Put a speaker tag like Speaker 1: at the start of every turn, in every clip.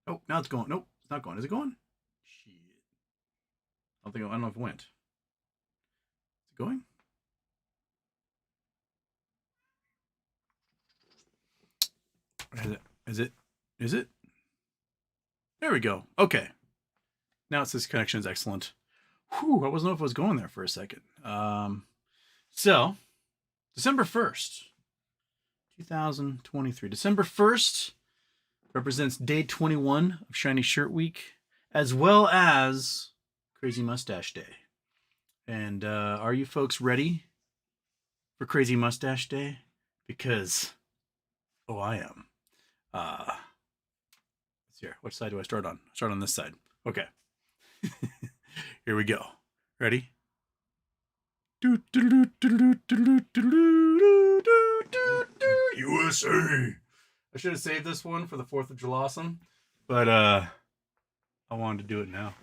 Speaker 1: Oh, now it's going. Nope, it's not going. Is it going? Shit. I don't know if it went. Is it going? Is it? Is it? Is it? There we go. Okay. Now it says connection is excellent. Whew, I wasn't know if it was going there for a second. So, December 1st, 2023. December 1st represents day 21 of Shiny Shirt Week, as well as Crazy Mustache Day. And are you folks ready for Crazy Mustache Day? Because, oh, I am. Let's see here. Which side do I start on? Start on this side. Okay. Here we go. Ready? USA. I should have saved this one for the 4th of July, but I wanted to do it now.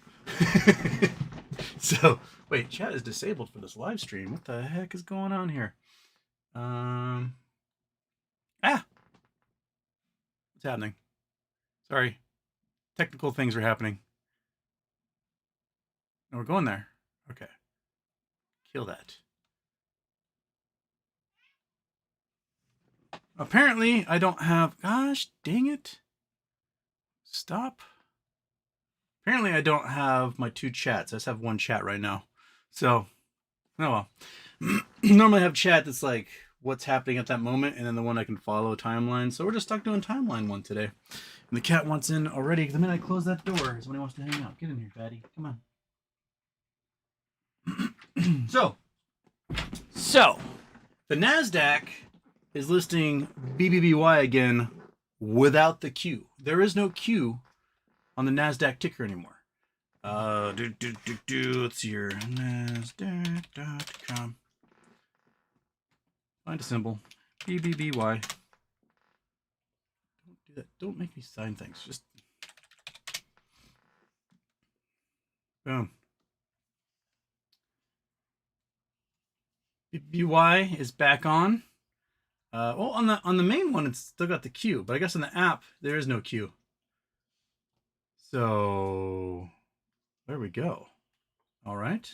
Speaker 1: So, wait, chat is disabled for this live stream. What the heck is going on here? What's happening? Sorry. Technical things are happening. No, we're going there. Okay. Kill that. Apparently, I don't have... Gosh, dang it. Stop. Apparently, I don't have my two chats. I just have one chat right now. So, oh well. Normally I have chat that's like what's happening at that moment, and then the one I can follow a timeline. So we're just stuck doing timeline one today. And the cat wants in already. The minute I close that door is when he wants to hang out. Get in here, Fatty. Come on. So, the NASDAQ is listing BBBY again without the Q. There is no Q on the NASDAQ ticker anymore. Let's see here. NASDAQ.com. Find a symbol. BBBY. Don't do that. Don't make me sign things. Just boom. BBY is back on. Well, on the main one, it's still got the Q, but I guess on the app there is no Q. So there we go. All right.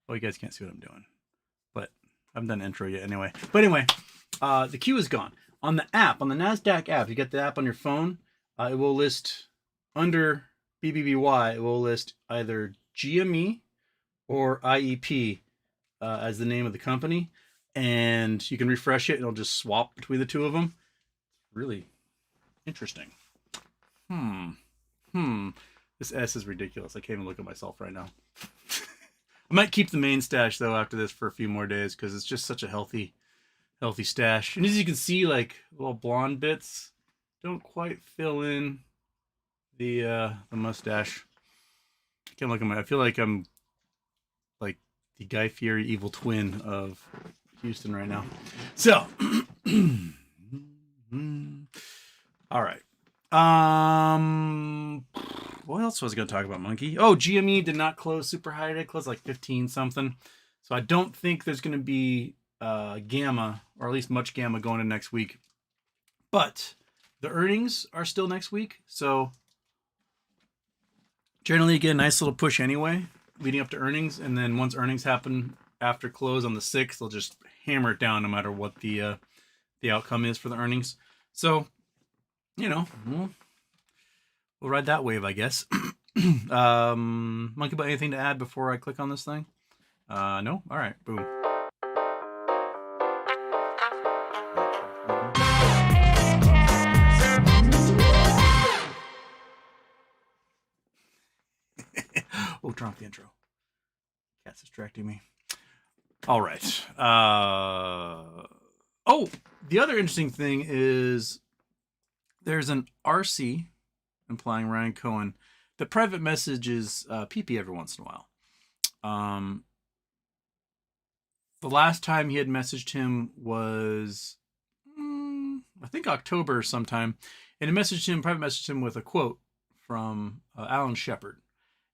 Speaker 1: Well, you guys can't see what I'm doing, but I haven't done an intro yet anyway. But anyway, the Q is gone. On the app, on the NASDAQ app, you get the app on your phone, it will list under BBBY, it will list either GME or IEP as the name of the company. And you can refresh it and it'll just swap between the two of them. Really interesting. This S is ridiculous. I can't even look at myself right now. I might keep the main stash though after this for a few more days because it's just such a healthy stash. And as you can see, like little blonde bits don't quite fill in the mustache. I can't look at I feel like I'm like the Guy Fieri evil twin of Houston right now. So, all right. What else was I going to talk about, Monkey? Oh, GME did not close super high today. Closed like 15 something. So I don't think there's going to be gamma, or at least much gamma going in next week. But the earnings are still next week. So generally, get a nice little push anyway, leading up to earnings. And then once earnings happen after close on the 6th, they'll just hammer it down no matter what the outcome is for the earnings. So, you know, we'll ride that wave, I guess. Monkey, but anything to add before I click on this thing? No? All right, boom. Oh, turn off the intro. Cat's distracting me. All right. Oh, the other interesting thing is there's an RC implying Ryan Cohen. The private messages PP every once in a while. The last time he had messaged him was, I think October sometime, and he private messaged him with a quote from Alan Shepard.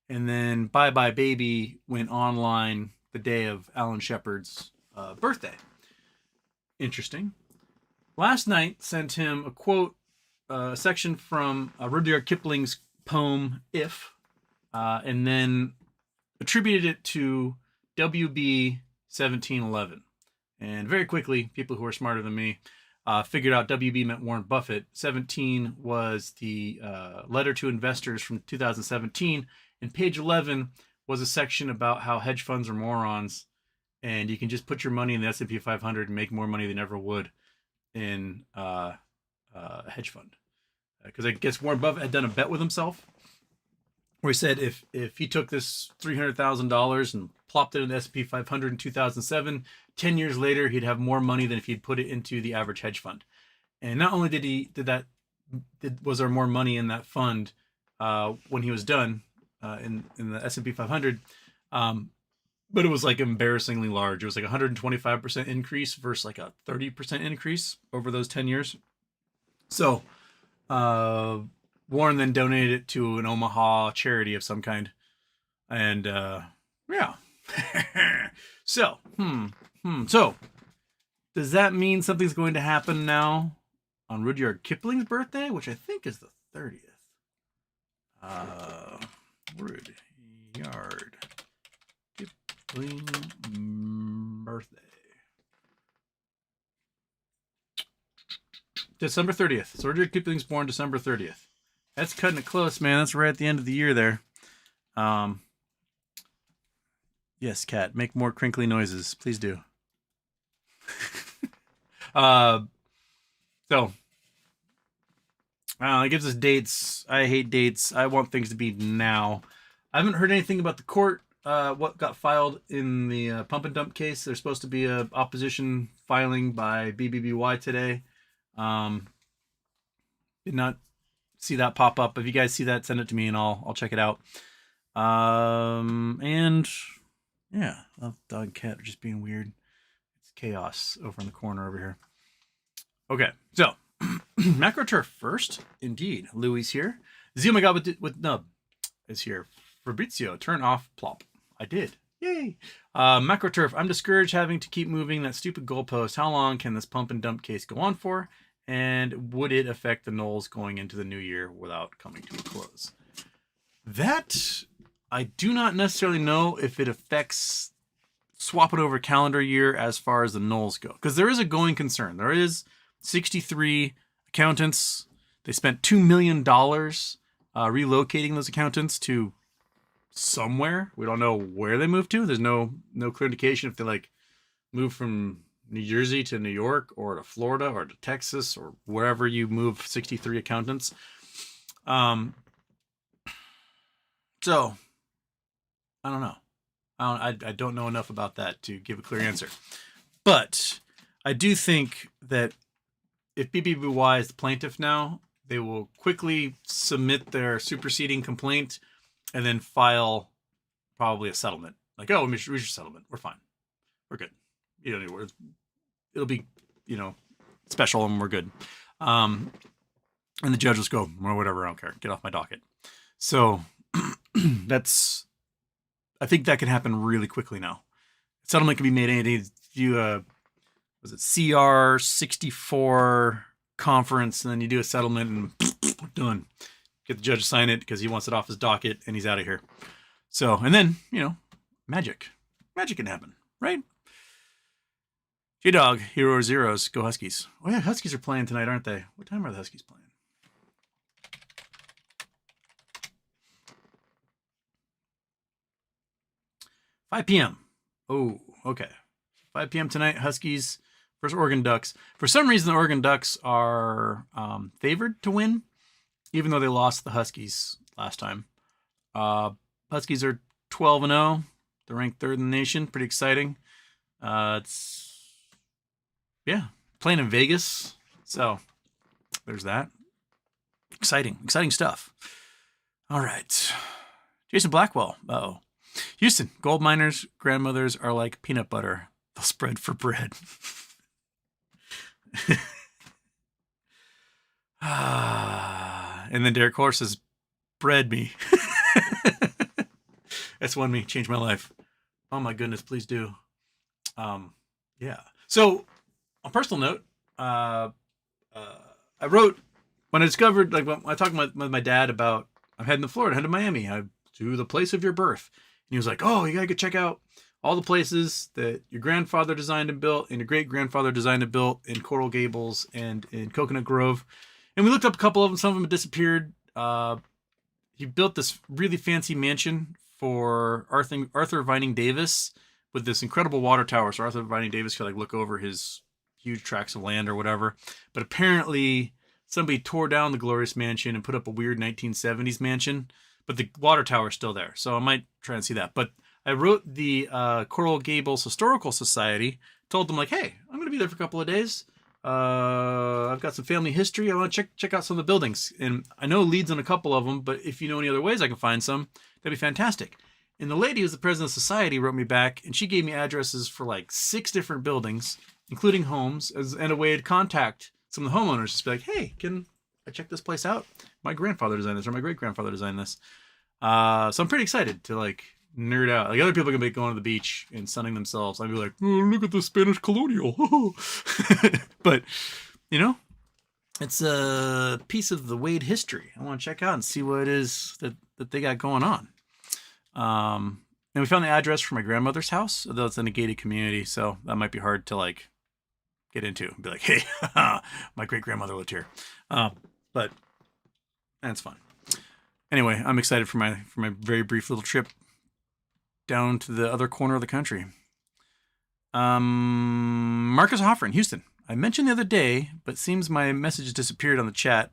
Speaker 1: And then Bye Bye Baby went online the day of Alan Shepard's birthday. Interesting. Last night sent him a quote a section from Rudyard Kipling's poem "If," and then attributed it to WB 1711. And very quickly, people who are smarter than me figured out WB meant Warren Buffett. 17 was the letter to investors from 2017, and page 11 was a section about how hedge funds are morons, and you can just put your money in the S&P 500 and make more money than ever would in a hedge fund. Because I guess Warren Buffett had done a bet with himself where he said if he took this $300,000 and plopped it in the S&P 500 in 2007, 10 years later he'd have more money than if he'd put it into the average hedge fund. And not only was there more money in that fund when he was done in the S&P 500, but it was like embarrassingly large. It was like 125% increase versus like a 30% increase over those 10 years. So Warren then donated it to an Omaha charity of some kind. And yeah. So, So, does that mean something's going to happen now on Rudyard Kipling's birthday, which I think is the 30th? Rudyard Kipling birthday. December 30th. So Rudyard Kipling's born December 30th. That's cutting it close, man. That's right at the end of the year there. Yes, cat. Make more crinkly noises. Please do. So, it gives us dates. I hate dates. I want things to be now. I haven't heard anything about the court. What got filed in the pump and dump case. There's supposed to be a opposition filing by BBBY today. Did not see that pop up. If you guys see that, send it to me and I'll check it out. And yeah, dog cat are just being weird. It's chaos over in the corner over here. Okay, so macro turf first. Indeed, Louis here. Z, oh my god, with Nub is here. Fabrizio, turn off plop. I did. Yay. Macro turf. I'm discouraged having to keep moving that stupid goalpost. How long can this pump and dump case go on for? And would it affect the Knolls going into the new year without coming to a close? That I do not necessarily know if it affects swapping over calendar year as far as the Knolls go. Because there is a going concern. There is 63 accountants. They spent $2 million relocating those accountants to somewhere. We don't know where they moved to. There's no clear indication if they like moved from New Jersey to New York or to Florida or to Texas or wherever you move 63 accountants. So I don't know. I don't know enough about that to give a clear answer. But I do think that if BBBY is the plaintiff now, they will quickly submit their superseding complaint and then file probably a settlement. Like, oh, we reached a settlement. We're fine. We're good. You don't need to worry. It'll be, special and we're good. And the judge will just go, or whatever, I don't care. Get off my docket. So I think that can happen really quickly now. Settlement can be made any was it CR 64 conference, and then you do a settlement and done. Get the judge to sign it because he wants it off his docket and he's out of here. So, and then, magic can happen, right? J-Dog, Hero or Zeros, go Huskies. Oh yeah, Huskies are playing tonight, aren't they? What time are the Huskies playing? $5 p.m. Oh, okay. 5 p.m. tonight, Huskies versus Oregon Ducks. For some reason, the Oregon Ducks are favored to win, even though they lost the Huskies last time. Huskies are 12-0. They're ranked third in the nation. Pretty exciting. Playing in Vegas. So there's that. Exciting stuff. All right. Jason Blackwell. Uh-oh. Houston, gold miners' grandmothers are like peanut butter. They'll spread for bread. And then Derek Hoare says, bread me. That's one me. Changed my life. Oh my goodness, please do. Yeah. So, on a personal note, I wrote when I discovered, like when I talked with my dad about, I'm heading to Florida, heading to Miami, to the place of your birth. And he was like, oh, you gotta go check out all the places that your grandfather designed and built, and your great grandfather designed and built in Coral Gables and in Coconut Grove. And we looked up a couple of them. Some of them had disappeared. He built this really fancy mansion for Arthur Vining Davis with this incredible water tower. So Arthur Vining Davis could like look over his huge tracts of land or whatever. But apparently somebody tore down the glorious mansion and put up a weird 1970s mansion. But the water tower is still there. So I might try and see that. But I wrote the Coral Gables Historical Society, told them like, hey, I'm going to be there for a couple of days. I've got some family history. I want to check out some of the buildings. And I know leads on a couple of them, but if you know any other ways I can find some, that'd be fantastic. And the lady who's the president of the society wrote me back, and she gave me addresses for like 6 different buildings, including homes, and a way to contact some of the homeowners. Just be like, hey, can I check this place out? My grandfather designed this, or my great-grandfather designed this. So I'm pretty excited to like nerd out. Like other people are gonna be going to the beach and sunning themselves. I'd be like, oh, look at the Spanish colonial. But you know, it's a piece of the Wade history. I want to check out and see what it is that they got going on. And we found the address for my grandmother's house, although it's in a gated community, so that might be hard to like get into and be like, hey, my great grandmother lived here. But that's fun. Anyway, I'm excited for my very brief little trip down to the other corner of the country. Marcus Hoffer in Houston. I mentioned the other day, but seems my message disappeared on the chat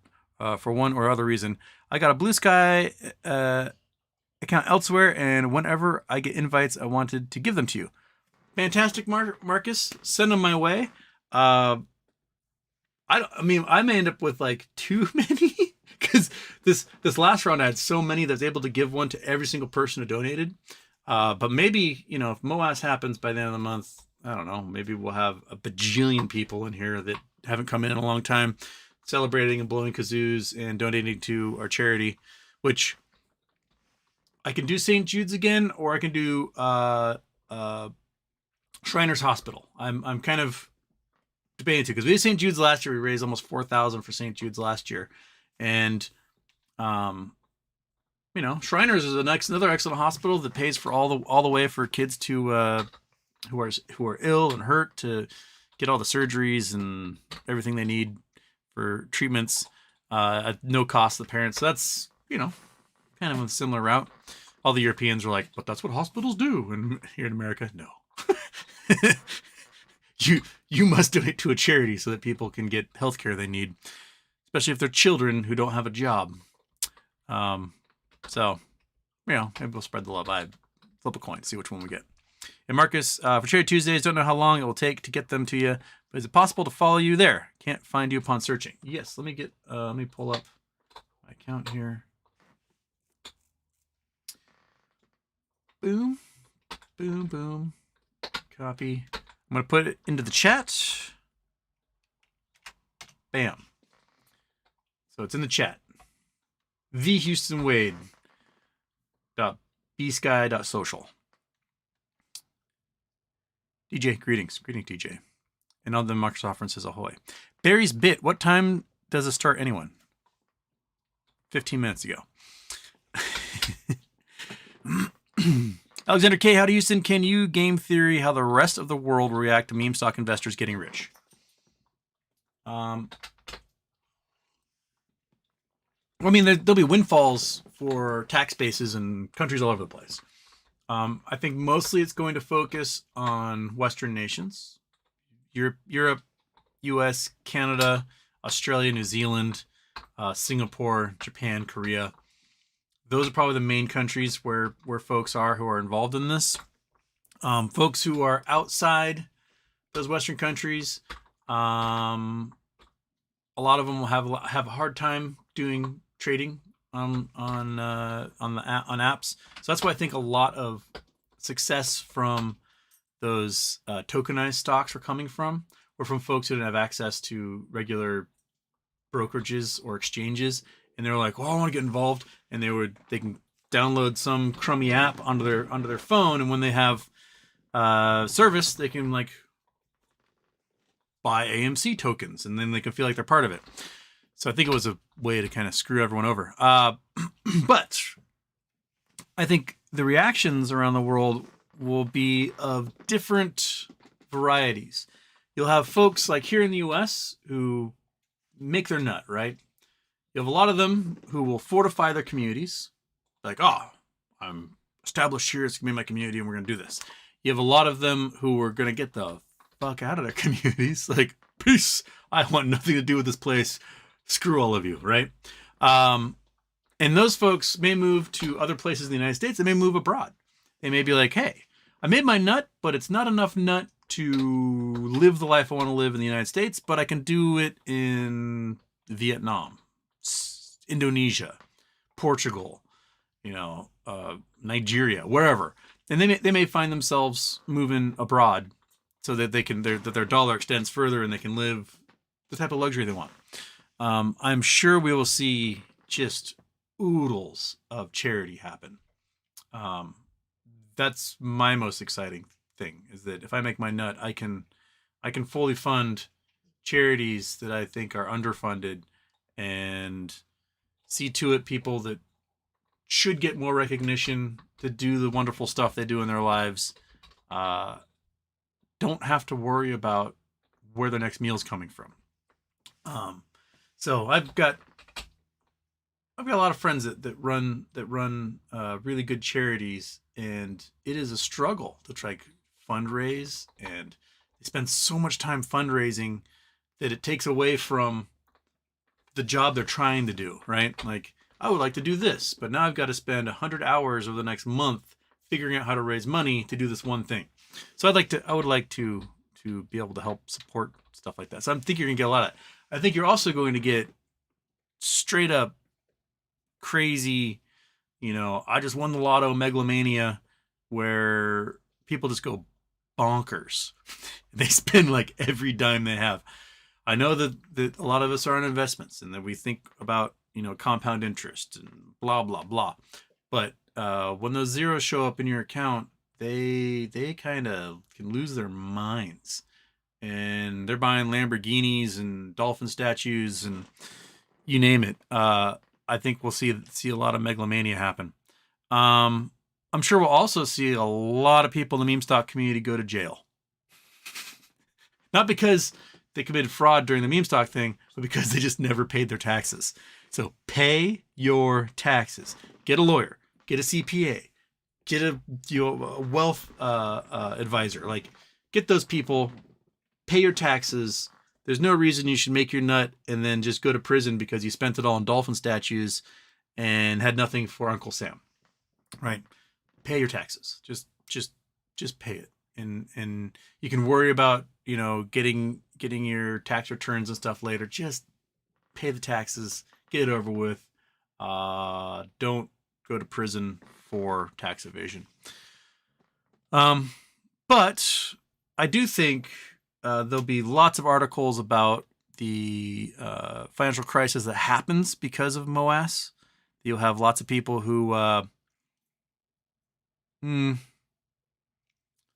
Speaker 1: for one or other reason. I got a Blue Sky account elsewhere, and whenever I get invites, I wanted to give them to you. Fantastic, Marcus. Send them my way. I may end up with like too many because this last round I had so many that I was able to give one to every single person who donated. But maybe, you know, if MOASS happens by the end of the month, I don't know, maybe we'll have a bajillion people in here that haven't come in a long time celebrating and blowing kazoos and donating to our charity, which I can do St. Jude's again, or I can do Shriners Hospital. I'm kind of debating too, because we did St. Jude's last year. We raised almost $4,000 for St. Jude's last year. And, you know, Shriners is another excellent hospital that pays for all the way for kids to who are ill and hurt to get all the surgeries and everything they need for treatments at no cost to the parents. So that's, you know, kind of a similar route. All the Europeans are like, but that's what hospitals do. And here in America, no. You must donate to a charity so that people can get health care they need, especially if they're children who don't have a job. So, you know, maybe we'll spread the love. I flip a coin, see which one we get. And Marcus, for Charity Tuesdays, don't know how long it will take to get them to you, but is it possible to follow you there? Can't find you upon searching. Yes, let me pull up my account here. Boom, boom, boom. Copy. I'm going to put it into the chat. Bam. So it's in the chat. thehoustonwade.bsky.social. DJ, greetings. Greetings, DJ. And all the Microsoft friends says ahoy. Barry's Bit. What time does it start, anyone? 15 minutes ago. Alexander K. How to Houston? Can you game theory how the rest of the world will react to meme stock investors getting rich? I mean, there'll be windfalls for tax bases in countries all over the place. I think mostly it's going to focus on Western nations, Europe, US, Canada, Australia, New Zealand, Singapore, Japan, Korea. Those are probably the main countries where folks are who are involved in this. Folks who are outside those Western countries, a lot of them will have a hard time doing trading on apps. So that's why I think a lot of success from those tokenized stocks are coming from, or from folks who didn't have access to regular brokerages or exchanges, and they're like, "Well, I want to get involved," and they can download some crummy app onto their phone, and when they have service, they can like buy AMC tokens, and then they can feel like they're part of it. So I think it was a way to kind of screw everyone over. But I think the reactions around the world will be of different varieties. You'll have folks like here in the US who make their nut, right? You have a lot of them who will fortify their communities. Like, oh, I'm established here. It's going to be my community and we're going to do this. You have a lot of them who are going to get the fuck out of their communities. Like, peace. I want nothing to do with this place. Screw all of you, right? And those folks may move to other places in the United States. They may move abroad. They may be like, hey, I made my nut, but it's not enough nut to live the life I want to live in the United States, but I can do it in Vietnam, Indonesia, Portugal, Nigeria, wherever. And they may find themselves moving abroad so that that their dollar extends further and they can live the type of luxury they want. I'm sure we will see just oodles of charity happen. That's my most exciting thing, is that if I make my nut, I can fully fund charities that I think are underfunded and see to it people that should get more recognition to do the wonderful stuff they do in their lives don't have to worry about where their next meal is coming from. So I've got a lot of friends that run really good charities, and it is a struggle to try fundraise, and they spend so much time fundraising that it takes away from the job they're trying to do, right? Like, I would like to do this, but now I've got to spend 100 hours over the next month figuring out how to raise money to do this one thing. So I would like to be able to help support stuff like that. So I think you're going to get a lot of that. I think you're also going to get straight up crazy, I just won the lotto megalomania, where people just go bonkers. They spend like every dime they have. I know that a lot of us are in investments and that we think about, compound interest and blah, blah, blah. But when those zeros show up in your account, they kind of can lose their minds. And they're buying Lamborghinis and dolphin statues and you name it. I think we'll see a lot of megalomania happen. I'm sure we'll also see a lot of people in the meme stock community go to jail. Not because they committed fraud during the meme stock thing, but because they just never paid their taxes. So pay your taxes. Get a lawyer. Get a CPA. Get a wealth advisor. Like, get those people. Pay your taxes. There's no reason you should make your nut and then just go to prison because you spent it all on dolphin statues and had nothing for Uncle Sam. Right? Pay your taxes. Just pay it. And you can worry about, getting your tax returns and stuff later. Just pay the taxes, get it over with. Don't go to prison for tax evasion. But I do think there'll be lots of articles about the financial crisis that happens because of MOASS. You'll have lots of people who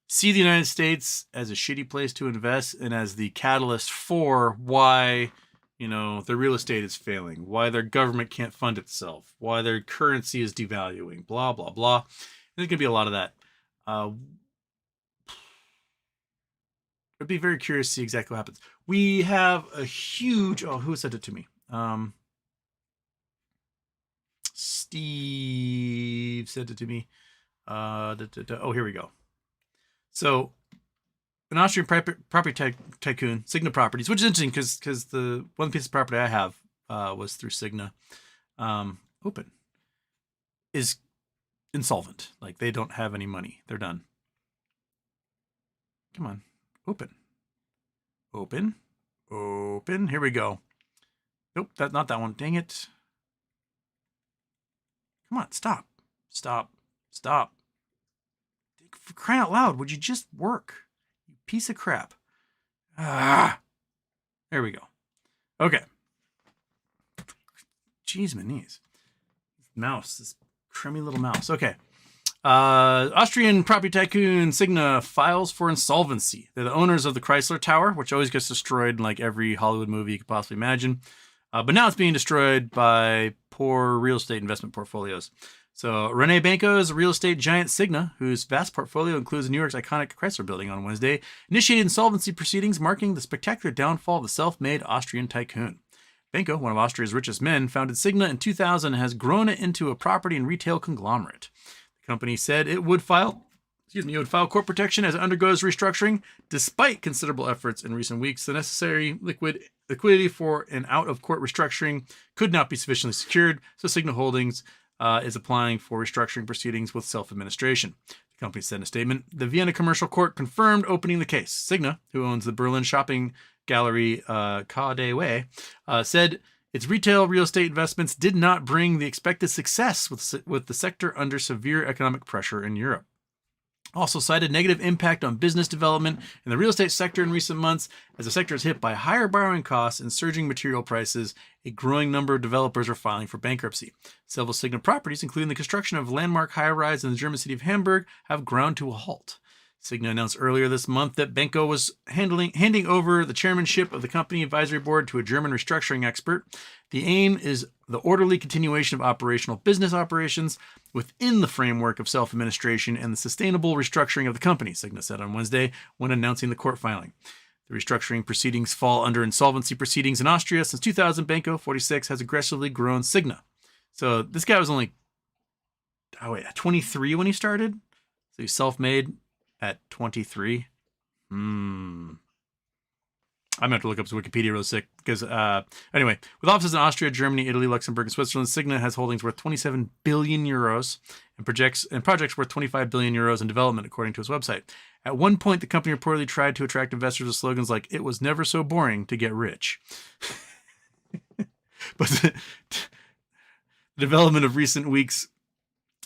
Speaker 1: see the United States as a shitty place to invest and as the catalyst for why, their real estate is failing, why their government can't fund itself, why their currency is devaluing, blah, blah, blah. There's going to be a lot of that. I'd be very curious to see exactly what happens. We have a huge... Oh, who sent it to me? Steve sent it to me. Oh, here we go. So, an Austrian property tycoon, Signa Properties, which is interesting because the one piece of property I have was through Signa, Open, is insolvent. Like, they don't have any money. They're done. Come on. Open. Here we go. Nope, that's not that one. Dang it. Come on, stop. For crying out loud, would you just work? You piece of crap. There we go. Okay. Jeez, my knees. This crummy little mouse. Okay. Austrian property tycoon Signa files for insolvency. They're the owners of the Chrysler Tower, which always gets destroyed in like every Hollywood movie you could possibly imagine. But now it's being destroyed by poor real estate investment portfolios. So Rene Banco's real estate giant Cigna, whose vast portfolio includes New York's iconic Chrysler Building on Wednesday, initiated insolvency proceedings marking the spectacular downfall of the self-made Austrian tycoon. Banco, one of Austria's richest men, founded Cigna in 2000 and has grown it into a property and retail conglomerate. The company said it would file court protection as it undergoes restructuring. Despite considerable efforts in recent weeks, the necessary liquidity for an out-of-court restructuring could not be sufficiently secured, so Cigna Holdings is applying for restructuring proceedings with self-administration. The company said in a statement, the Vienna Commercial Court confirmed opening the case. Cigna, who owns the Berlin shopping gallery KaDeWe, said its retail real estate investments did not bring the expected success with the sector under severe economic pressure in Europe. Also cited negative impact on business development in the real estate sector in recent months as the sector is hit by higher borrowing costs and surging material prices. A growing number of developers are filing for bankruptcy. Several Cigna properties, including the construction of landmark high-rise in the German city of Hamburg, have ground to a halt. Cigna announced earlier this month that Banco was handing over the chairmanship of the company advisory board to a German restructuring expert. The aim is the orderly continuation of operational business operations within the framework of self-administration and the sustainable restructuring of the company, Cigna said on Wednesday when announcing the court filing. The restructuring proceedings fall under insolvency proceedings in Austria. Since 2000, Banco, 46, has aggressively grown Cigna. So this guy was only 23 when he started. So he's self-made at 23. I'm going to have to look up his Wikipedia real quick because, anyway, with offices in Austria, Germany, Italy, Luxembourg, and Switzerland, Cigna has holdings worth 27 billion euros and projects worth 25 billion euros in development, according to its website. At one point, the company reportedly tried to attract investors with slogans like, "It was never so boring to get rich." But the development of recent weeks,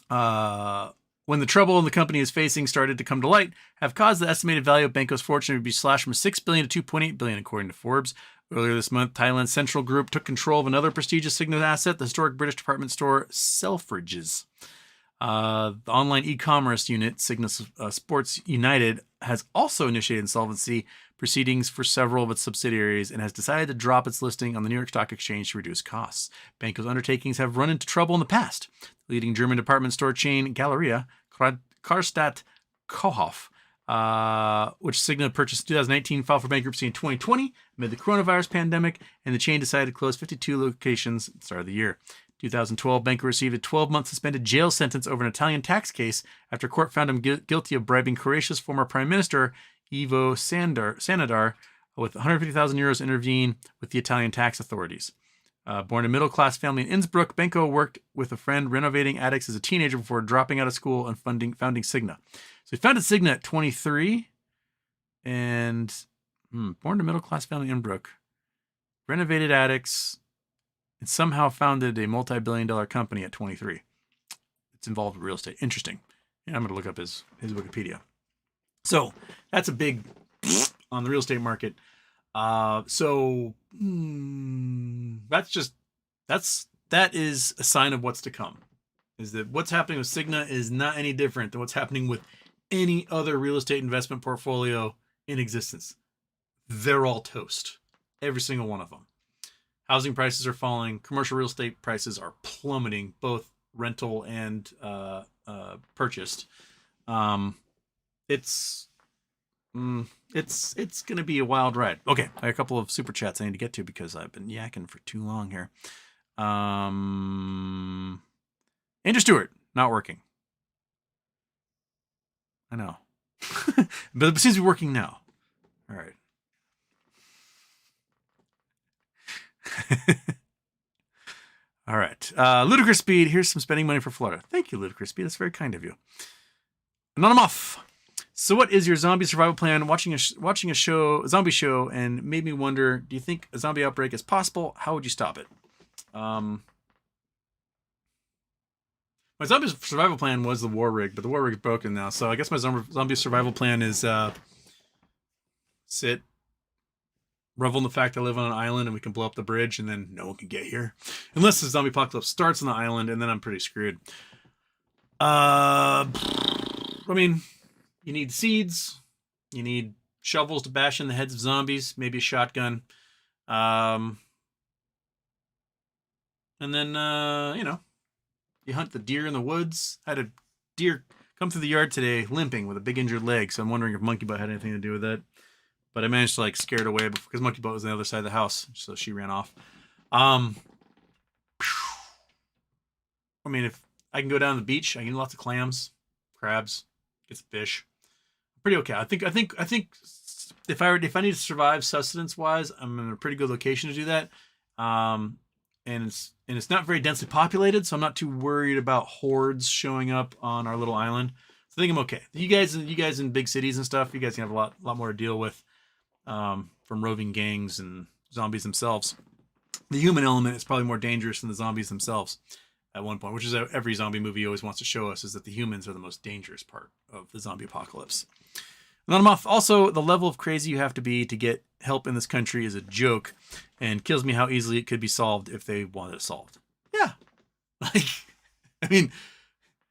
Speaker 1: when the trouble the company is facing started to come to light, have caused the estimated value of Banco's fortune to be slashed from $6 billion to $2.8 billion, according to Forbes. Earlier this month, Thailand's Central Group took control of another prestigious Cigna asset, the historic British department store Selfridges. The online e-commerce unit, Cigna Sports United, has also initiated insolvency proceedings for several of its subsidiaries and has decided to drop its listing on the New York Stock Exchange to reduce costs. Banco's undertakings have run into trouble in the past. The leading German department store chain Galeria Karstadt Kaufhof, which Cigna purchased in 2019, filed for bankruptcy in 2020 amid the coronavirus pandemic, and the chain decided to close 52 locations at the start of the year. 2012, Banco received a 12-month suspended jail sentence over an Italian tax case after court found him guilty of bribing Croatia's former prime minister, Ivo Sanader, with 150,000 euros to intervene with the Italian tax authorities. Born in a middle-class family in Innsbruck, Banco worked with a friend renovating attics as a teenager before dropping out of school and founding Cigna. So he founded Cigna at 23 and born in a middle-class family in Innsbruck, renovated attics, and somehow founded a multi-billion-dollar company at 23. It's involved with real estate. Interesting. And I'm going to look up his Wikipedia. So that's a big on the real estate market. That is a sign of what's to come. Is that what's happening with Cigna is not any different than what's happening with any other real estate investment portfolio in existence. They're all toast. Every single one of them. Housing prices are falling. Commercial real estate prices are plummeting, both rental and purchased. It's going to be a wild ride. Okay, I have a couple of super chats I need to get to because I've been yakking for too long here. Andrew Stewart, not working. I know. But it seems to be working now. All right. All right. Ludicrous Speed, here's some spending money for Florida. Thank you, Ludicrous Speed. That's very kind of you. Anonymous. So what is your zombie survival plan? Watching a zombie show, and made me wonder, do you think a zombie outbreak is possible? How would you stop it? My zombie survival plan was the war rig, but the war rig is broken now. So I guess my zombie survival plan is sit, revel in the fact I live on an island and we can blow up the bridge and then no one can get here. Unless the zombie apocalypse starts on the island, and then I'm pretty screwed. I mean, you need seeds. You need shovels to bash in the heads of zombies. Maybe a shotgun. And then, you hunt the deer in the woods. I had a deer come through the yard today limping with a big injured leg. So I'm wondering if monkey butt had anything to do with that. But I managed to scare it away because monkey butt was on the other side of the house. So she ran off. I mean, if I can go down to the beach, I can get lots of clams, crabs, get some fish. Pretty okay. I think if I need to survive sustenance wise, I'm in a pretty good location to do that. And it's not very densely populated, so I'm not too worried about hordes showing up on our little island. So I think I'm okay. You guys in big cities and stuff, you guys can have a lot more to deal with from roving gangs and zombies themselves. The human element is probably more dangerous than the zombies themselves at one point, which is every zombie movie always wants to show us, is that the humans are the most dangerous part of the zombie apocalypse. And I'm off. Also, the level of crazy you have to be to get help in this country is a joke, and kills me how easily it could be solved if they wanted it solved. Yeah. I mean,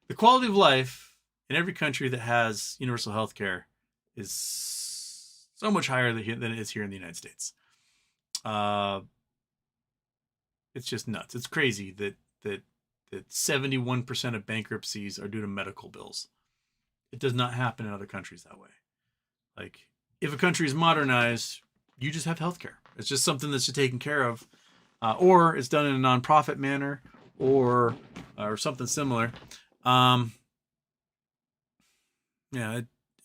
Speaker 1: the quality of life in every country that has universal health care is so much higher than it is here in the United States. It's just nuts. It's crazy that 71% of bankruptcies are due to medical bills. It does not happen in other countries that way. If a country is modernized, you just have healthcare. It's just something that's taken care of, or it's done in a nonprofit manner, or something similar. It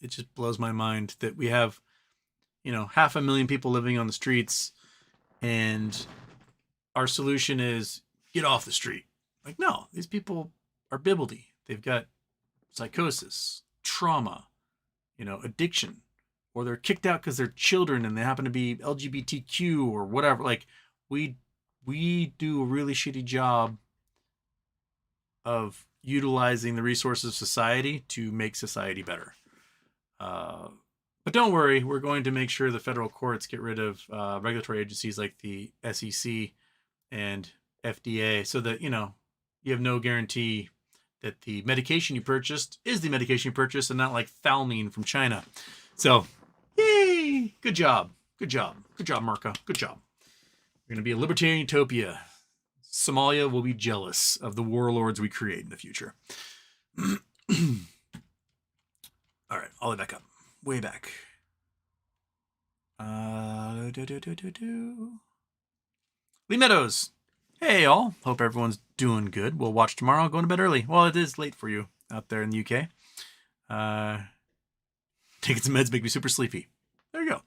Speaker 1: just blows my mind that we have, 500,000 people living on the streets, and our solution is get off the street. No, these people are bibbledy. They've got psychosis, trauma, addiction, or they're kicked out because they're children and they happen to be LGBTQ or whatever. We do a really shitty job of utilizing the resources of society to make society better. But don't worry, we're going to make sure the federal courts get rid of regulatory agencies like the SEC and FDA, so that, you have no guarantee that the medication you purchased is the medication you purchased and not like Thalmine from China. So, yay! Good job, Merca. Good job. We're going to be a libertarian utopia. Somalia will be jealous of the warlords we create in the future. All right, all the way back up. Way back. Lee Meadows. Hey, all. Hope everyone's doing good. We'll watch tomorrow. Going to bed early. Well, it is late for you out there in the UK. Taking some meds make me super sleepy. There you go.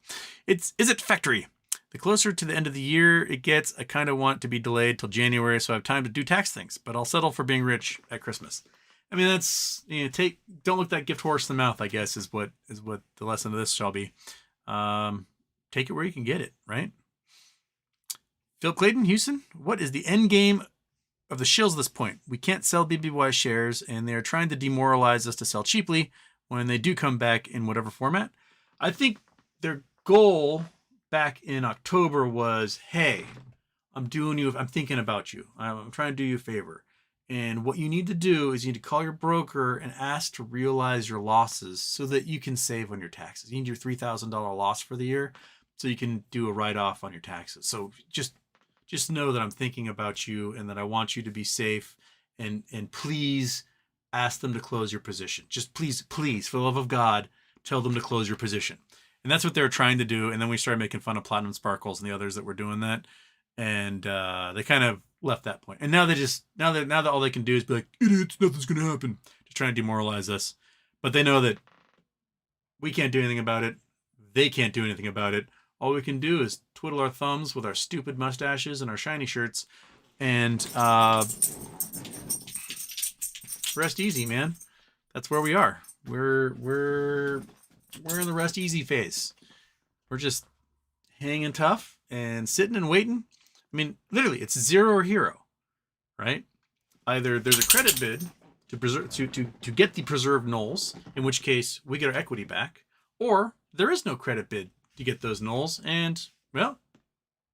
Speaker 1: Is it factory? The closer to the end of the year it gets, I kind of want to be delayed till January so I have time to do tax things, but I'll settle for being rich at Christmas. I mean, that's, don't look that gift horse in the mouth, I guess, is what the lesson of this shall be. Take it where you can get it, right? Phil Clayton, Houston, what is the end game of the shills at this point? We can't sell BBBY shares, and they are trying to demoralize us to sell cheaply when they do come back in whatever format. I think their goal back in October was, hey, I'm thinking about you. I'm trying to do you a favor. And what you need to do is you need to call your broker and ask to realize your losses so that you can save on your taxes. You need your $3,000 loss for the year so you can do a write-off on your taxes. So just know that I'm thinking about you and that I want you to be safe, and please ask them to close your position. Just please, for the love of God, tell them to close your position. And that's what they were trying to do. And then we started making fun of Platinum Sparkles and the others that were doing that. And they kind of left that point. And now that all they can do is be like, idiots, nothing's going to happen, to try and demoralize us. But they know that we can't do anything about it. They can't do anything about it. All we can do is twiddle our thumbs with our stupid mustaches and our shiny shirts and rest easy, man. That's where we are. We're in the rest easy phase. We're just hanging tough and sitting and waiting. I mean, literally, it's zero or hero, right? Either there's a credit bid to preserve to get the preserved nulls, in which case we get our equity back, or there is no credit bid to get those nulls, and well,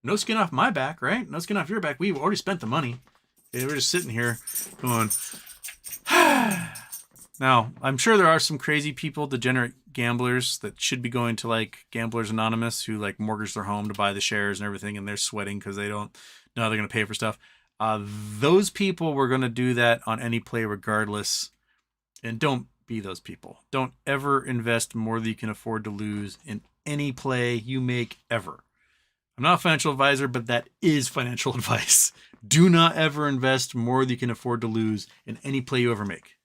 Speaker 1: no skin off my back, right? No skin off your back. We've already spent the money. We're just sitting here going. Now, I'm sure there are some crazy people, degenerate gamblers that should be going to like Gamblers Anonymous, who like mortgage their home to buy the shares and everything, and they're sweating because they don't know how they're going to pay for stuff. Those people were going to do that on any play regardless. And don't be those people. Don't ever invest more than you can afford to lose in any play you make ever. I'm not a financial advisor, but that is financial advice. Do not ever invest more than you can afford to lose in any play you ever make.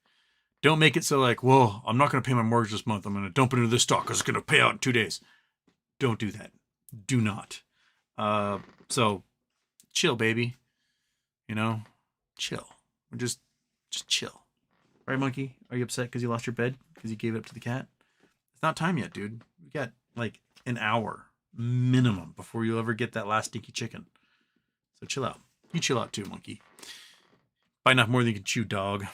Speaker 1: Don't make it so like, whoa, I'm not going to pay my mortgage this month. I'm going to dump it into this stock because it's going to pay out in 2 days. Don't do that. Do not. So chill, baby. You know, chill. Just chill. Right, monkey? Are you upset because you lost your bed? Because you gave it up to the cat? It's not time yet, dude. We got like an hour minimum before you'll ever get that last stinky chicken. So chill out. You chill out too, monkey. Bite enough more than you can chew, dog.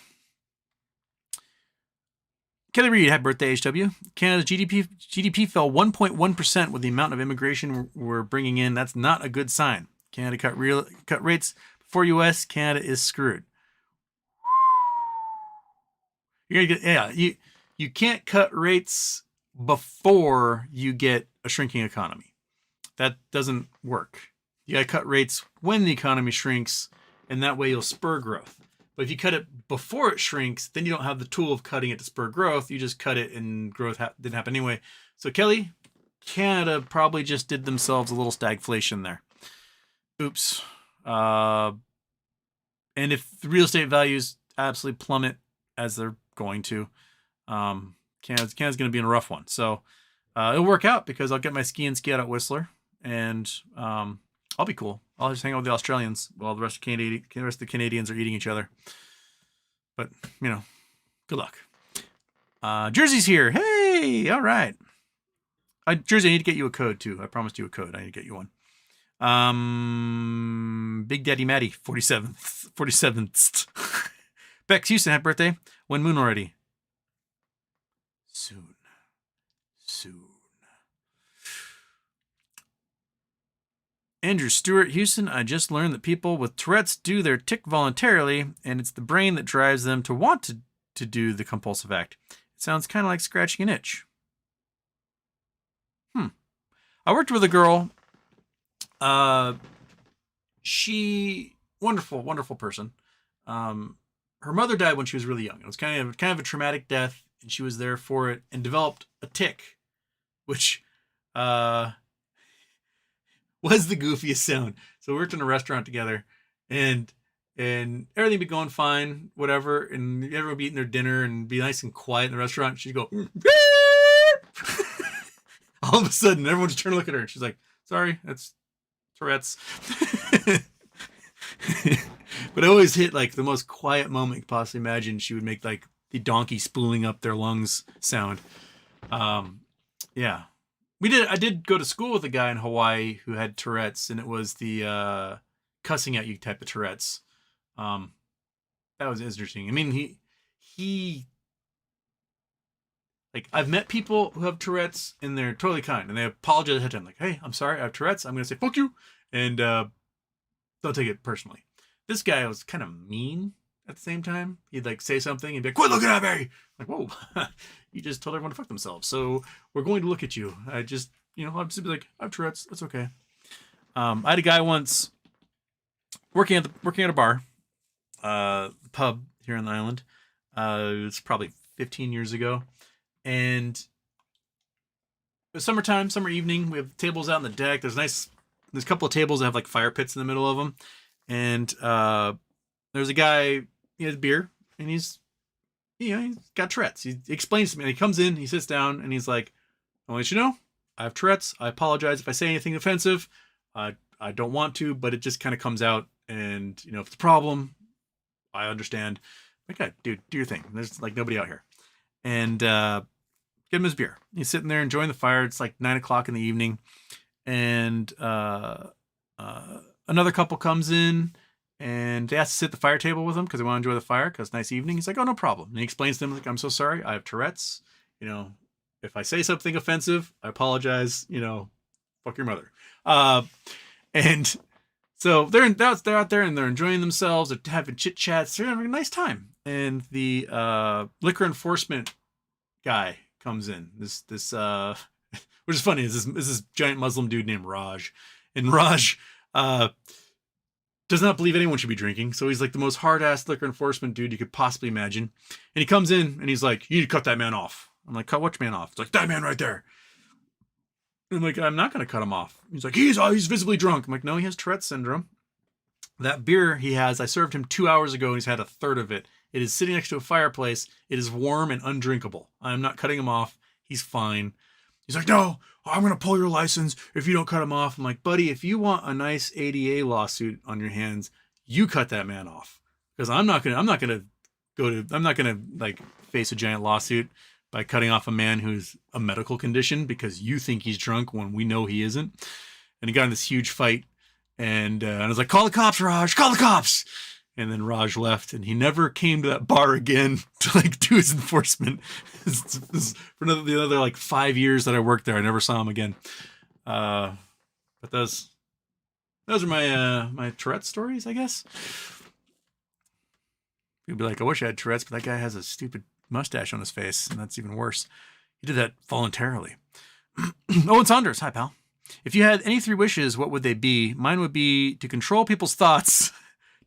Speaker 1: Kelly Reed, happy birthday, HW. Canada's GDP fell 1.1% with the amount of immigration we're bringing in. That's not a good sign. Canada cut rates before US. Canada is screwed. You're gonna get, you can't cut rates before you get a shrinking economy. That doesn't work. You gotta cut rates when the economy shrinks, and that way you'll spur growth. But if you cut it before it shrinks, then you don't have the tool of cutting it to spur growth. You just cut it and growth didn't happen anyway. So Kelly, Canada probably just did themselves a little stagflation there. Oops. And if the real estate values absolutely plummet as they're going to, Canada's going to be in a rough one. So it'll work out because I'll get my ski in, ski out at Whistler, and I'll be cool. I'll just hang out with the Australians while the rest of the Canadians are eating each other. But, you know, good luck. Jersey's here. Hey, all right. Jersey, I need to get you a code, too. I promised you a code. I need to get you one. Big Daddy Matty, 47th. Bex Houston, happy birthday. When moon already? Soon. Andrew Stewart, Houston, I just learned that people with Tourette's do their tick voluntarily, and it's the brain that drives them to want to do the compulsive act. It sounds kind of like scratching an itch. I worked with a girl. She, wonderful person. Her mother died when she was really young. It was kind of a traumatic death, and she was there for it and developed a tick, which was the goofiest sound. So we worked in a restaurant together, and everything be going fine, whatever, and everyone would be eating their dinner and be nice and quiet in the restaurant. She'd go, all of a sudden, everyone just turned to look at her, and she's like, sorry, that's Tourette's. But I always hit like the most quiet moment you could possibly imagine. She would make like the donkey spooling up their lungs sound. Yeah. I did go to school with a guy in Hawaii who had Tourette's, and it was the cussing at you type of Tourette's. That was interesting. I mean, he like, I've met people who have Tourette's and they're totally kind and they apologize ahead of time. Like, hey, I'm sorry, I have Tourette's. I'm going to say, fuck you. And don't take it personally. This guy was kind of mean at the same time. He'd like say something and be like, quit looking at me. Like, whoa, you just told everyone to fuck themselves. So we're going to look at you. I'll just be like, I have Tourette's. That's okay. I had a guy once working at a bar, pub here on the island. It was probably 15 years ago. And it was summertime, summer evening. We have tables out on the deck. There's a couple of tables that have like fire pits in the middle of them. And there's a guy, he has beer, and he's got Tourette's. He explains to me, and he comes in, he sits down, and he's like, I'll let you know, I have Tourette's. I apologize if I say anything offensive. I don't want to, but it just kind of comes out. And, if it's a problem, I understand. Okay, dude, do your thing. There's like nobody out here. And get him his beer. He's sitting there enjoying the fire. It's like 9:00 in the evening. And another couple comes in and they ask to sit at the fire table with him because they want to enjoy the fire because it's a nice evening. He's like, oh, no problem. And he explains to them, like, I'm so sorry. I have Tourette's. If I say something offensive, I apologize. Fuck your mother. And so they're out there and they're enjoying themselves. They're having chit chats. They're having a nice time. And the liquor enforcement guy comes in. This which is funny. Is this giant Muslim dude named Raj, and Raj does not believe anyone should be drinking. So he's like the most hard-ass liquor enforcement dude you could possibly imagine. And he comes in and he's like, you need to cut that man off. I'm like, cut which man off? It's like, that man right there. And I'm like, I'm not going to cut him off. He's like, he's visibly drunk. I'm like, no, he has Tourette syndrome. That beer he has, I served him 2 hours ago and he's had a third of it. It is sitting next to a fireplace. It is warm and undrinkable. I'm not cutting him off. He's fine. He's like, no, I'm going to pull your license if you don't cut him off. I'm like, buddy, if you want a nice ADA lawsuit on your hands, you cut that man off. Because I'm not going to like face a giant lawsuit by cutting off a man who's a medical condition because you think he's drunk when we know he isn't. And he got in this huge fight. And I was like, call the cops, Raj, call the cops. And then Raj left and he never came to that bar again to like do his enforcement. For another like 5 years that I worked there, I never saw him again. But those are my Tourette stories, I guess. You'd be like, I wish I had Tourette's, but that guy has a stupid mustache on his face, and that's even worse. He did that voluntarily. Owen Saunders, hi pal. If you had any 3 wishes, what would they be? Mine would be to control people's thoughts,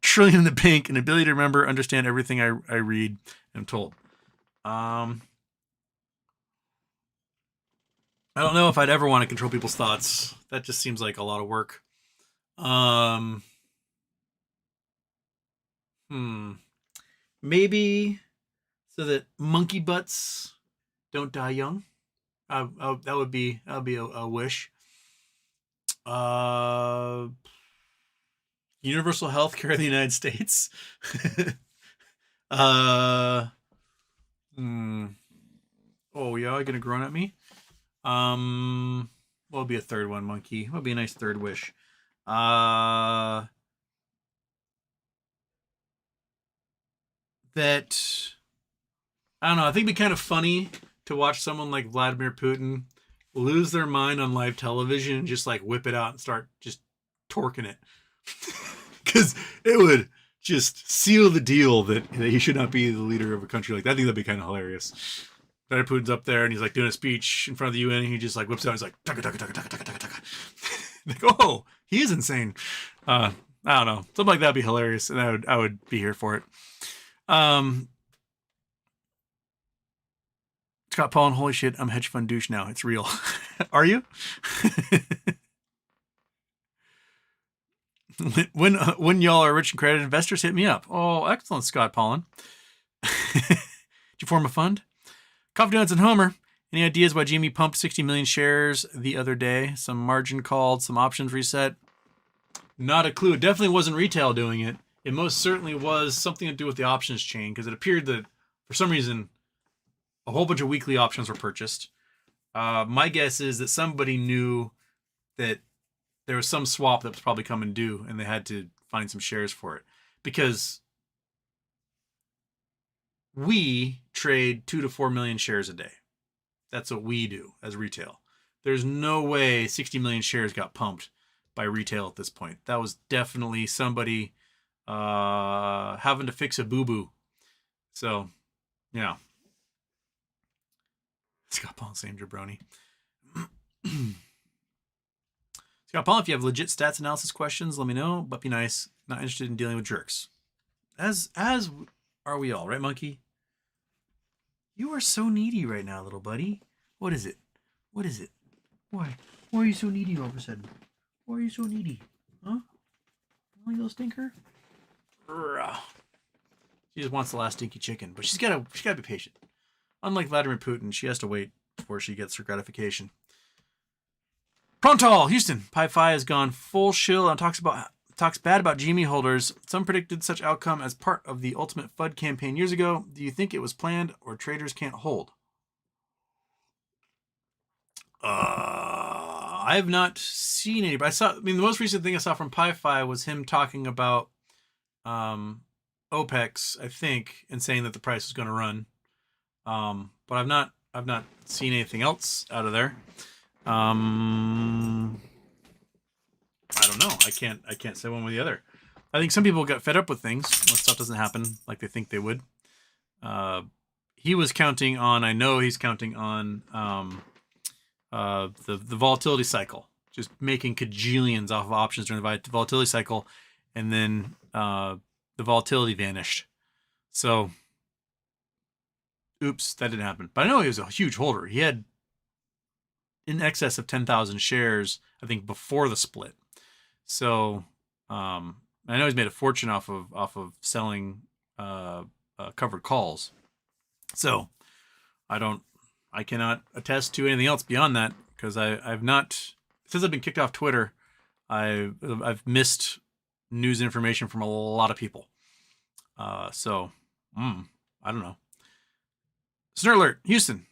Speaker 1: trillion in the bank, and ability to remember, understand everything I read and am told. I don't know if I'd ever want to control people's thoughts. That just seems like a lot of work. Maybe so that monkey butts don't die young. That would be a wish. Universal health care in the United States. Oh yeah, are you gonna groan at me? What would be a third one, monkey? What would be a nice third wish? That I don't know. I think it'd be kind of funny to watch someone like Vladimir Putin lose their mind on live television and just like whip it out and start just torquing it. Because it would just seal the deal that he should not be the leader of a country like that. I think that'd be kind of hilarious. Vladimir Putin's up there and he's like doing a speech in front of the UN and he just like whips out. He's like, taka, taka, taka, taka, taka, taka. Like, oh, he is insane. I don't know. Something like that'd be hilarious, and I would be here for it. Scott Paul, holy shit, I'm a hedge fund douche now. It's real. Are you? When y'all are rich and credit investors, hit me up. Oh, excellent, Scott Paulin. Did you form a fund? Coffee Donuts and Homer. Any ideas why Jamie pumped 60 million shares the other day? Some margin called, some options reset. Not a clue. It definitely wasn't retail doing it. It most certainly was something to do with the options chain because it appeared that for some reason a whole bunch of weekly options were purchased. My guess is that somebody knew that there was some swap that was probably coming due and they had to find some shares for it because we trade 2 to 4 million shares a day. That's what we do as retail. There's no way 60 million shares got pumped by retail at this point. That was definitely somebody having to fix a boo-boo. So, yeah. Scott Paul, same jabroni. Scott Paul, if you have legit stats analysis questions, let me know. But be nice. Not interested in dealing with jerks. As are we all, right, monkey? You are so needy right now, little buddy. What is it? What is it? Why? Why are you so needy all of a sudden? Why are you so needy? Huh? You little stinker? She just wants the last stinky chicken, but she's gotta be patient. Unlike Vladimir Putin, she has to wait before she gets her gratification. Prontal, Houston. Pi-Fi has gone full shill and talks bad about GME holders. Some predicted such outcome as part of the ultimate FUD campaign years ago. Do you think it was planned or traders can't hold? I have not seen any, but the most recent thing I saw from Pi-Fi was him talking about OPEX, I think, and saying that the price was going to run. But I've not seen anything else out of there. I don't know. I can't say one way or the other. I think some people get fed up with things when stuff doesn't happen like they think they would. He was counting on, I know he's counting on the volatility cycle, just making cajillions off of options during the volatility cycle. and then the volatility vanished. So, oops, that didn't happen. But I know he was a huge holder. He had in excess of 10,000 shares, I think, before the split. So, I know he's made a fortune off of selling covered calls. So, I cannot attest to anything else beyond that, because I've not, since I've been kicked off Twitter, I've missed news information from a lot of people. So, I don't know. Snur alert, Houston.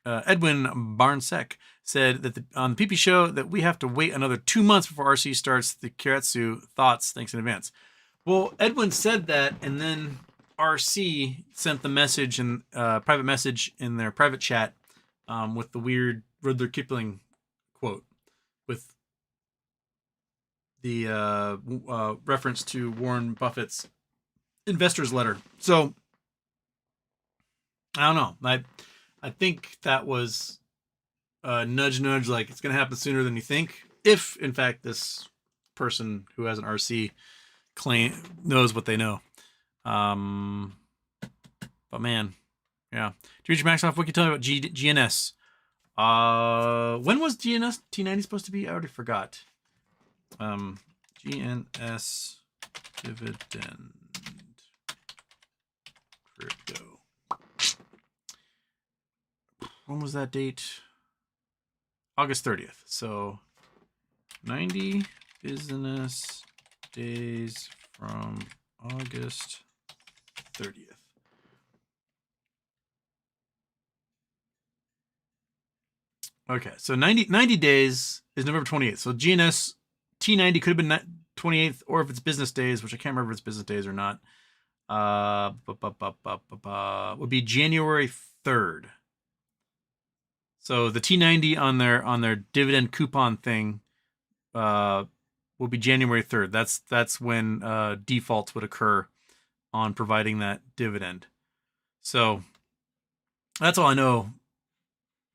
Speaker 1: Edwin Barnsek said that on the PP show that we have to wait another 2 months before RC starts the Keiretsu. Thoughts? Thanks in advance. Well, Edwin said that, and then RC sent the message and private message in their private chat with the weird Rudyard Kipling quote with the reference to Warren Buffett's investors letter. So I don't know. I think that was nudge, like it's going to happen sooner than you think. If, in fact, this person who has an RC claim knows what they know. But man, yeah. Dmitry Maximoff, what can you tell me about GNS? When was GNS T90 supposed to be? I already forgot. GNS dividend crypto. When was that date? August 30th. So 90 business days from August 30th. Okay, so 90 days is November 28th. So GNS T90 could have been 28th, or if it's business days, which I can't remember if it's business days or not, would be January 3rd. So the T90 on their dividend coupon thing will be January 3rd. That's when defaults would occur on providing that dividend. So that's all I know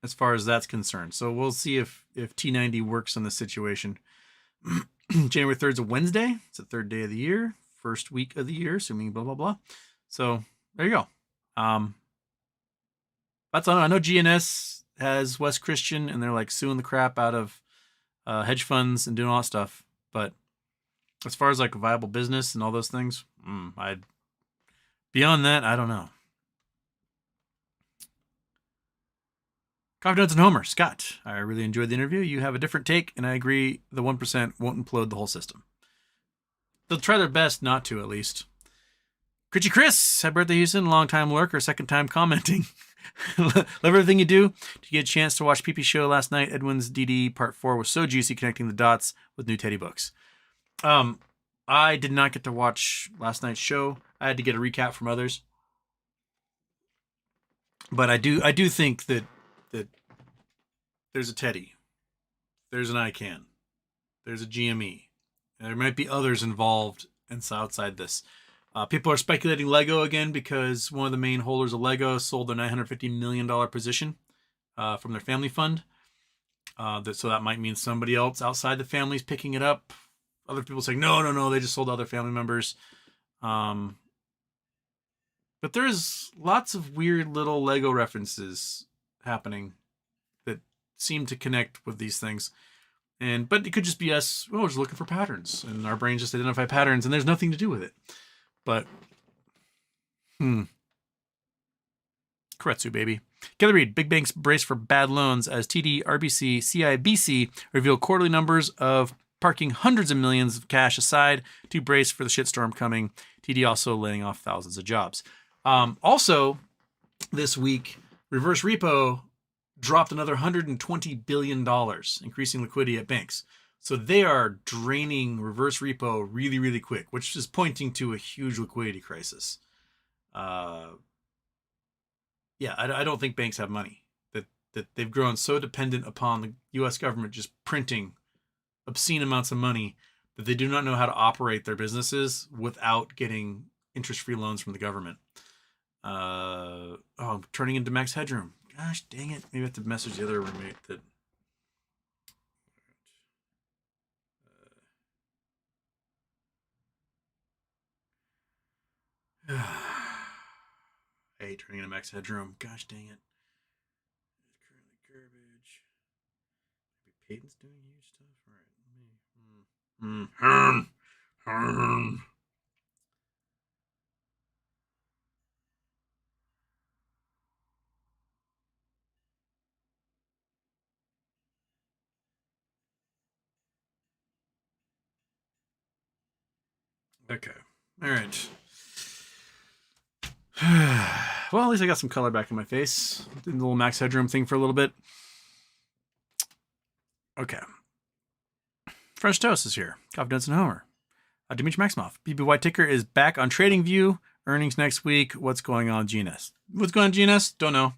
Speaker 1: as far as that's concerned. So we'll see if T90 works on this situation. January 3rd is a Wednesday. It's the third day of the year, first week of the year, assuming blah, blah, blah. So there you go. That's all I know. GNS has West Christian, and they're like suing the crap out of hedge funds and doing all that stuff. But as far as like a viable business and all those things, beyond that, I don't know. Coffee Donuts and Homer, Scott, I really enjoyed the interview. You have a different take, and I agree the 1% won't implode the whole system. They'll try their best not to, at least. Critchy Chris, happy birthday, Houston. Long time lurker, second time commenting. Love everything you do. Did you get a chance to watch PP Show last night? Edwin's DD Part 4 was so juicy, connecting the dots with new Teddy books. I did not get to watch last night's show. I had to get a recap from others. But I do think that there's a Teddy. There's an ICANN. There's a GME. And there might be others involved outside this. People are speculating Lego again because one of the main holders of Lego sold their $950 million position from their family fund. So that might mean somebody else outside the family is picking it up. Other people saying, no, they just sold to other family members. But there's lots of weird little Lego references happening that seem to connect with these things. But it could just be us, we're just looking for patterns. And our brains just identify patterns, and there's nothing to do with it. But, Keiretsu, baby. Kelly Reed, big banks brace for bad loans as TD, RBC, CIBC reveal quarterly numbers of parking hundreds of millions of cash aside to brace for the shitstorm coming. TD also laying off thousands of jobs. Also, this week, reverse repo dropped another $120 billion, increasing liquidity at banks. So they are draining reverse repo really, really quick, which is pointing to a huge liquidity crisis. I don't think banks have money. That they've grown so dependent upon the U.S. government just printing obscene amounts of money that they do not know how to operate their businesses without getting interest-free loans from the government. Turning into max headroom. Gosh, dang it. Maybe I have to message the other roommate that... I hate turning into max headroom. Gosh dang it. Currently garbage. Maybe Peyton's doing huge stuff. All right. Okay. All right. Well, at least I got some color back in my face. Did the little max headroom thing for a little bit. Okay. French Toast is here. Confidence and Homer. Dimitri Maximoff. BBY ticker is back on TradingView. Earnings next week. What's going on, GNS? What's going on, GNS? Don't know.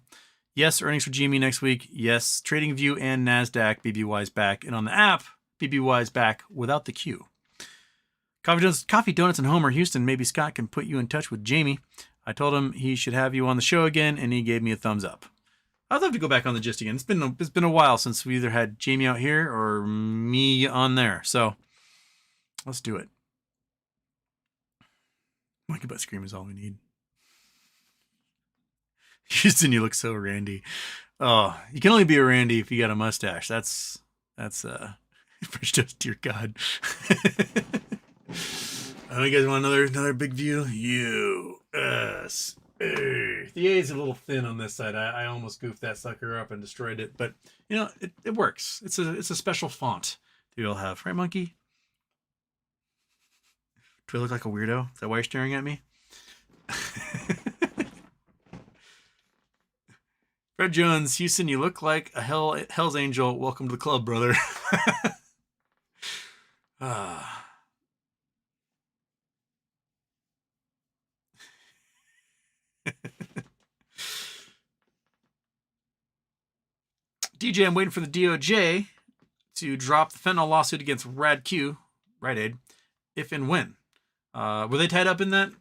Speaker 1: Yes, earnings for GME next week. Yes, TradingView and NASDAQ. BBY is back. And on the app, BBY is back without the Q. Coffee, Donuts, and Homer. Houston, maybe Scott can put you in touch with Jamie. I told him he should have you on the show again, and he gave me a thumbs up. I'd love to go back on the gist again. It's been a while since we either had Jamie out here or me on there. So let's do it. Monkey butt scream is all we need. Houston, you look so randy. Oh, you can only be a randy if you got a mustache. That's French Toast, dear God. Oh, you guys want another big view? U.S. The A is a little thin on this side. I almost goofed that sucker up and destroyed it, but you know it works. It's a special font that you'll have, right, monkey? Do I look like a weirdo? Is that why you're staring at me? Fred Jones, Houston, you look like a Hell's Angel. Welcome to the club, brother. DJ, I'm waiting for the DOJ to drop the fentanyl lawsuit against Rite Aid, if and when. Were they tied up in that?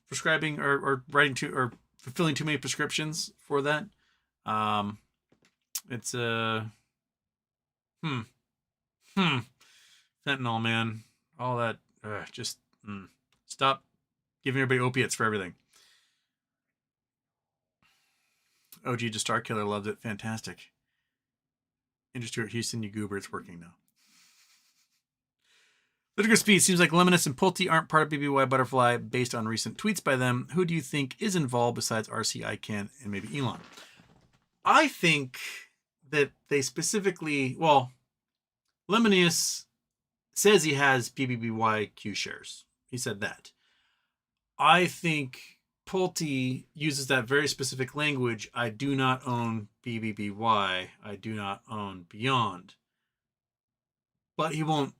Speaker 1: Prescribing or writing to or fulfilling too many prescriptions for that? It's fentanyl, man. All that stop giving everybody opiates for everything. OG just Star Killer loved it. Fantastic. Industry at Houston, you goober, it's working now. Political Speed, seems like Lemonis and Pulte aren't part of BBY Butterfly based on recent tweets by them. Who do you think is involved besides RC, ICANN, and maybe Elon? I think that they specifically, Lemonis says he has BBBY Q shares. He said that. I think Pulte uses that very specific language. I do not own BBBY. I do not own Beyond. But he won't.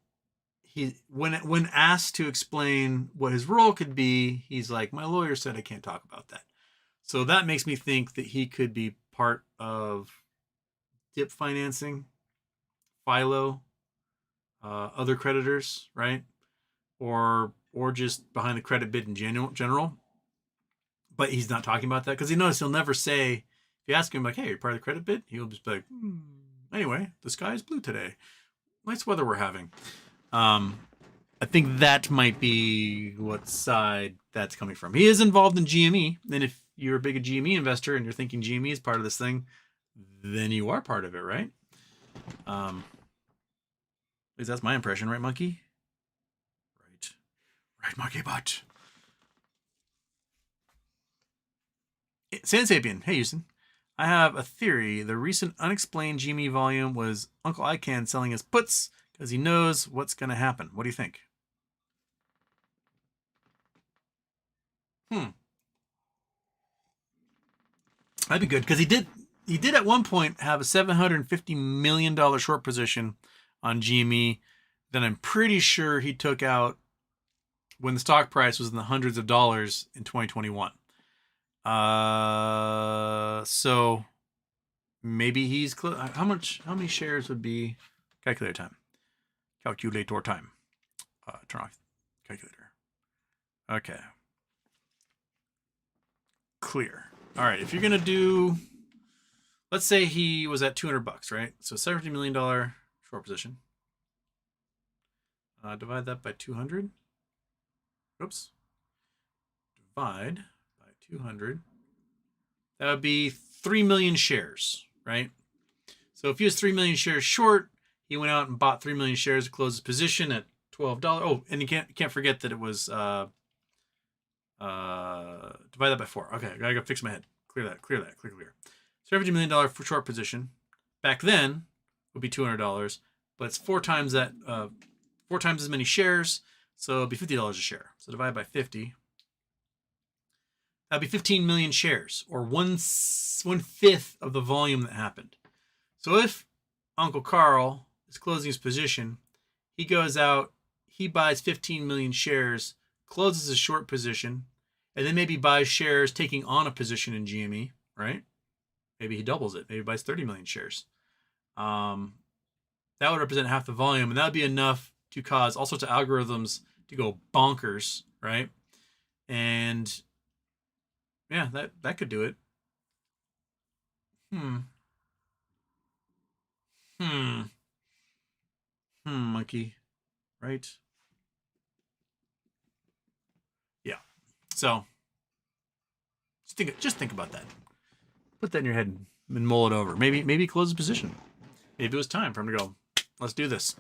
Speaker 1: When asked to explain what his role could be, he's like, my lawyer said I can't talk about that. So that makes me think that he could be part of dip financing, Philo, other creditors, right? Or just behind the credit bid in general. But he's not talking about that because he knows he'll never say, if you ask him like, hey, you're part of the credit bid, he'll just be like, anyway, the sky is blue today. Nice weather we're having. I think that might be what side that's coming from. He is involved in GME. And if you're a big GME investor and you're thinking GME is part of this thing, then you are part of it, right? At least that's my impression, right, monkey? Right, monkey butt. San Sapien, hey Houston. I have a theory. The recent unexplained GME volume was Uncle ICANN selling his puts because he knows what's going to happen. What do you think? That'd be good because he did at one point have a $750 million short position on GME that I'm pretty sure he took out when the stock price was in the hundreds of dollars in 2021. So maybe he's how many shares would be calculator time? Turn off calculator. Okay. Clear. All right. If you're going to do, let's say he was at $200, right? So $70 million short position. Divide that by 200. Oops. divide by 200. That would be 3 million shares, right? So if he was 3 million shares short, he went out and bought 3 million shares to close his position at $12. Oh, and you can't forget that it was divide that by 4. Okay, I gotta fix my head. Clear that. Clear. So every $1 million for short position back then would be $200, but it's 4 times that, 4 times as many shares, so it'd be $50 a share. So divide by 50. That'd be 15 million shares, or 1/5 of the volume that happened. So if Uncle Carl is closing his position, he goes out, he buys 15 million shares, closes his short position, and then maybe buys shares taking on a position in GME, right? Maybe he doubles it. Maybe he buys 30 million shares. That would represent half the volume, and that would be enough to cause all sorts of algorithms to go bonkers, right? And yeah, that could do it. Monkey, right? Yeah. So just think about that. Put that in your head and mull it over. Maybe close the position. Maybe it was time for him to go, let's do this.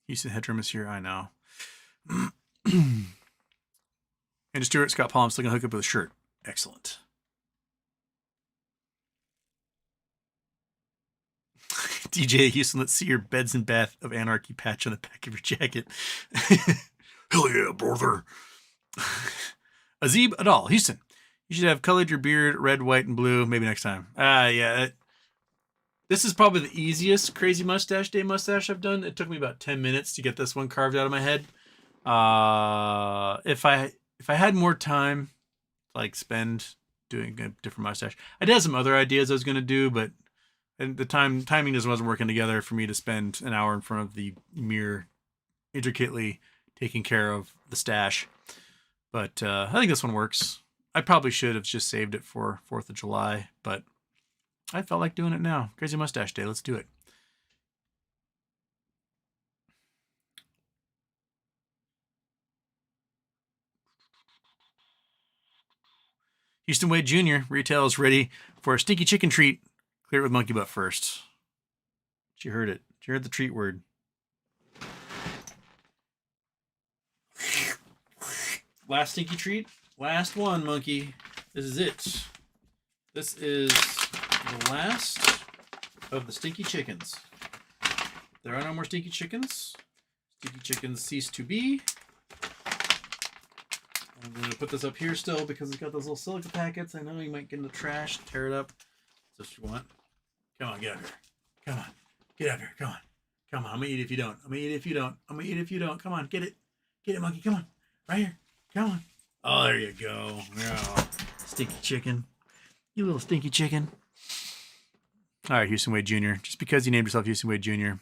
Speaker 1: Houston Headroom is here, I know. And Stuart Scott Paul, I'm still gonna hook up with a shirt. Excellent. DJ Houston, let's see your Beds and Bath of Anarchy patch on the back of your jacket. Hell yeah, brother. Azib Adal, Houston, you should have colored your beard red, white, and blue. Maybe next time. Yeah. This is probably the easiest Crazy Mustache Day mustache I've done. It took me about 10 minutes to get this one carved out of my head. If I had more time to like spend doing a different mustache, I did have some other ideas I was going to do, but the timing just wasn't working together for me to spend an hour in front of the mirror intricately taking care of the stash. But I think this one works. I probably should have just saved it for 4th of July, but I felt like doing it now. Crazy Mustache Day. Let's do it. Houston Wade Jr. Retail is ready for a stinky chicken treat. Clear it with monkey butt first. She heard it. She heard the treat word. Last stinky treat. Last one, monkey. This is it. This is the last of the stinky chickens. There are no more stinky chickens. Stinky chickens cease to be. I'm going to put this up here still because it's got those little silica packets. I know you might get in the trash, tear it up. That's what you want. Come on, get up here. Come on. Get up here. Come on. Come on. I'm going to eat if you don't. I'm going to eat if you don't. I'm going to eat if you don't. Come on. Get it. Get it, monkey. Come on. Right here. Come on. Oh, there you go. Oh, stinky chicken. You little stinky chicken. All right, Houston Wade Jr. Just because you named yourself Houston Wade Jr.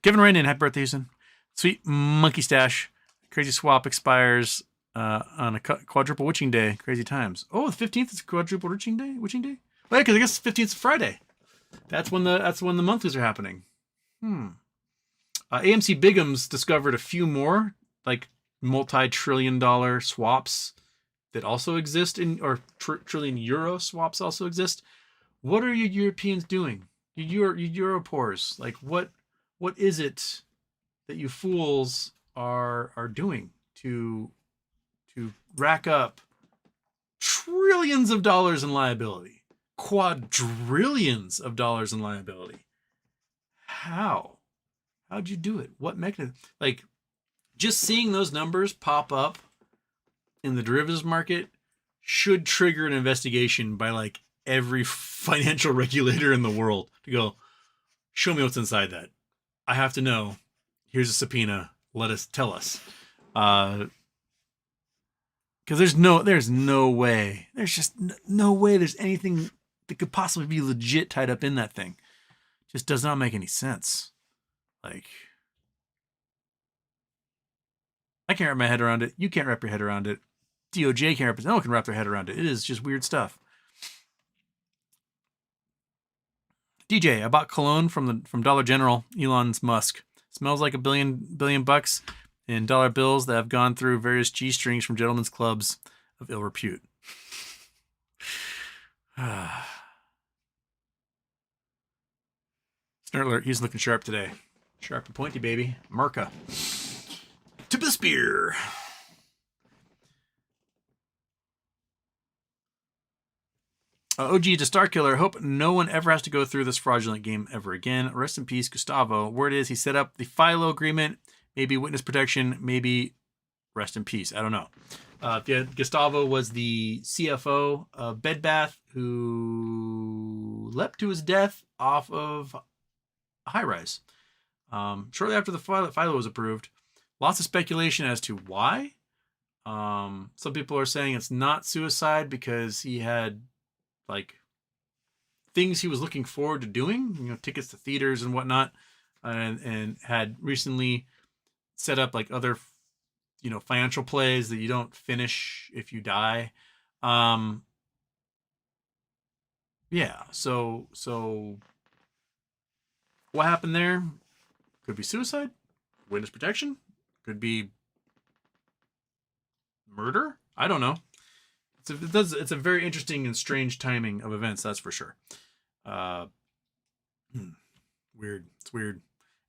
Speaker 1: Kevin Ryan, happy birthday, Houston. Sweet monkey stash. Crazy swap expires on a quadruple witching day. Crazy times. Oh, the 15th is quadruple witching day. Well, yeah, because I guess the 15th is Friday. That's when the monthlies are happening. AMC Bigham's discovered a few more like multi-trillion-dollar swaps that also exist or trillion euro swaps also exist. What are you Europeans doing? You Europors, like what is it that you fools are doing to rack up trillions of dollars in liability, quadrillions of dollars in liability? How'd you do it? What mechanism? Like, just seeing those numbers pop up in the derivatives market should trigger an investigation by like every financial regulator in the world to go, show me what's inside that. I have to know. Here's a subpoena. Tell us. Because there's no way. There's just no way there's anything that could possibly be legit tied up in that thing. Just does not make any sense. Like, I can't wrap my head around it. You can't wrap your head around it. DOJ can't wrap it. No one can wrap their head around it. It is just weird stuff. DJ, I bought cologne from Dollar General, Elon's Musk. Smells like a billion bucks in dollar bills that have gone through various G-strings from gentlemen's clubs of ill repute. Snurtler, he's looking sharp today. Sharp and pointy, baby. Marca. To the spear. OG to Star Killer. Hope no one ever has to go through this fraudulent game ever again. Rest in peace, Gustavo. Word is he set up the FILO agreement, maybe witness protection, maybe rest in peace. I don't know. Gustavo was the CFO of Bed Bath who leapt to his death off of a high rise. Shortly after the FILO was approved. Lots of speculation as to why. Some people are saying it's not suicide because he had like things he was looking forward to doing, tickets to theaters and whatnot, and had recently set up like other, financial plays that you don't finish if you die. Yeah. So what happened there? Could be suicide, witness protection, could be murder. I don't know. It's a very interesting and strange timing of events, that's for sure. Weird. It's weird.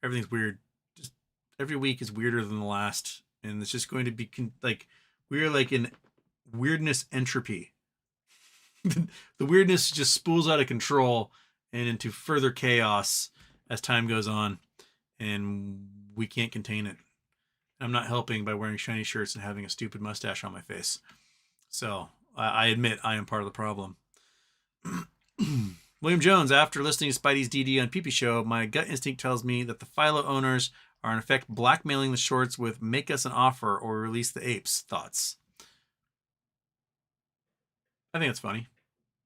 Speaker 1: Everything's weird. Just every week is weirder than the last, and it's just going to be we're like in weirdness entropy. The weirdness just spools out of control and into further chaos as time goes on, and we can't contain it. I'm not helping by wearing shiny shirts and having a stupid mustache on my face. So I admit I am part of the problem. William Jones, after listening to Spidey's DD on PP Show, my gut instinct tells me that the FILO owners are in effect blackmailing the shorts with make us an offer or release the apes. Thoughts? I think it's funny.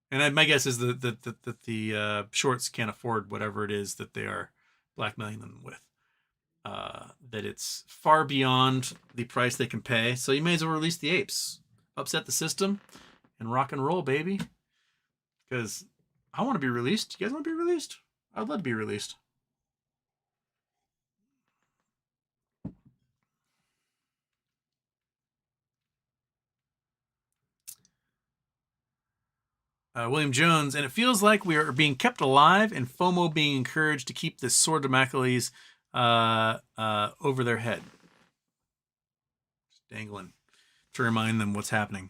Speaker 1: And my guess is that the shorts can't afford whatever it is that they are blackmailing them with. That it's far beyond the price they can pay. So you may as well release the apes. Upset the system and rock and roll, baby. Because I want to be released. You guys want to be released? I'd love to be released. William Jones, and it feels like we are being kept alive and FOMO being encouraged to keep this sword of Damocles over their head. Just dangling to remind them what's happening.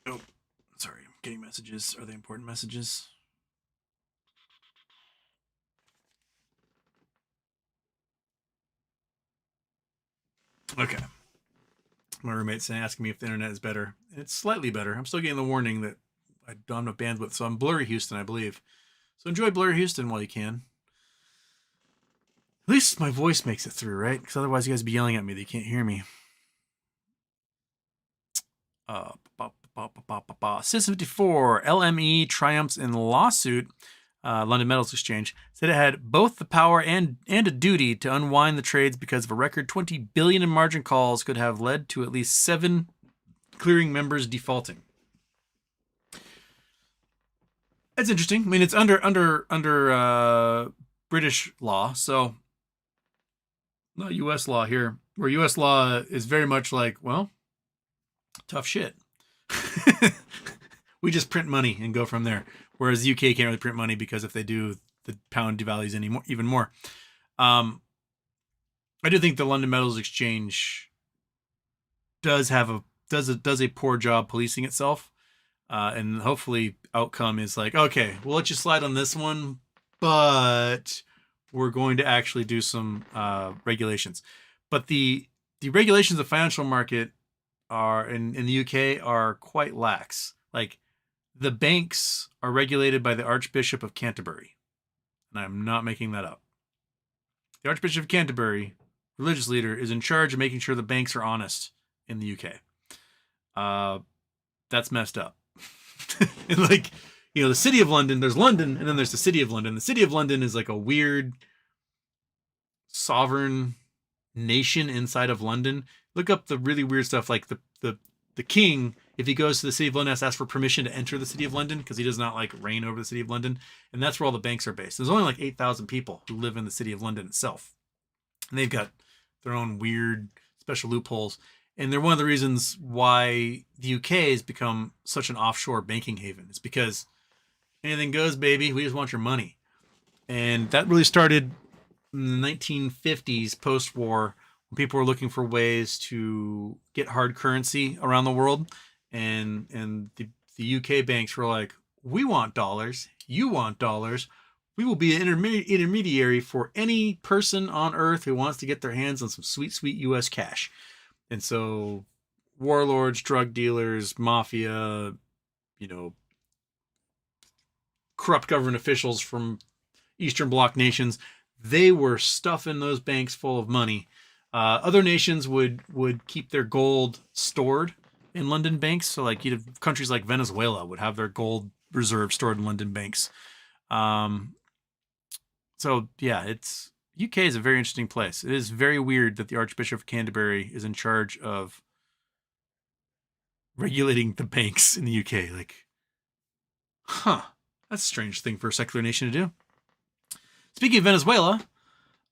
Speaker 1: Oh, sorry. I'm getting messages. Are they important messages? Okay. My roommate's asking me if the internet is better. It's slightly better. I'm still getting the warning that I don't have enough bandwidth. So I'm blurry Houston, I believe. So enjoy blurry Houston while you can. At least my voice makes it through, right? Because otherwise you guys would be yelling at me that you can't hear me. System 54, LME triumphs in lawsuit. London Metals Exchange said it had both the power and a duty to unwind the trades because of a record 20 billion in margin calls could have led to at least 7 clearing members defaulting. That's interesting. I mean, it's under British law, so not U.S. law here, where U.S. law is very much like, well, tough shit. We just print money and go from there. Whereas the UK can't really print money because if they do, the pound devalues even more. I do think the London Metals Exchange does a poor job policing itself, and hopefully outcome is like, okay, we'll let you slide on this one, but we're going to actually do some regulations. But the regulations of the financial market are in the UK are quite lax. Like, the banks are regulated by the Archbishop of Canterbury. And I'm not making that up. The Archbishop of Canterbury, religious leader, is in charge of making sure the banks are honest in the UK. That's messed up. And the City of London, there's London, and then there's the City of London. The City of London is like a weird sovereign nation inside of London. Look up the really weird stuff, like the king If he goes to the city of London, has to ask for permission to enter the city of London because he does not like reign over the city of London. And that's where all the banks are based. There's only like 8,000 people who live in the city of London itself. And they've got their own weird special loopholes. And they're one of the reasons why the UK has become such an offshore banking haven. It's because anything goes, baby. We just want your money. And that really started in the 1950s, post-war, when people were looking for ways to get hard currency around the world. And the UK banks were like, we want dollars. You want dollars. We will be an intermediary for any person on earth who wants to get their hands on some sweet, sweet US cash. And so warlords, drug dealers, mafia, corrupt government officials from Eastern Bloc nations, they were stuffing those banks full of money. Other nations would keep their gold stored in London banks. So like countries like Venezuela would have their gold reserves stored in London banks. So yeah, UK is a very interesting place. It is very weird that the Archbishop of Canterbury is in charge of regulating the banks in the UK. Like, that's a strange thing for a secular nation to do. Speaking of Venezuela,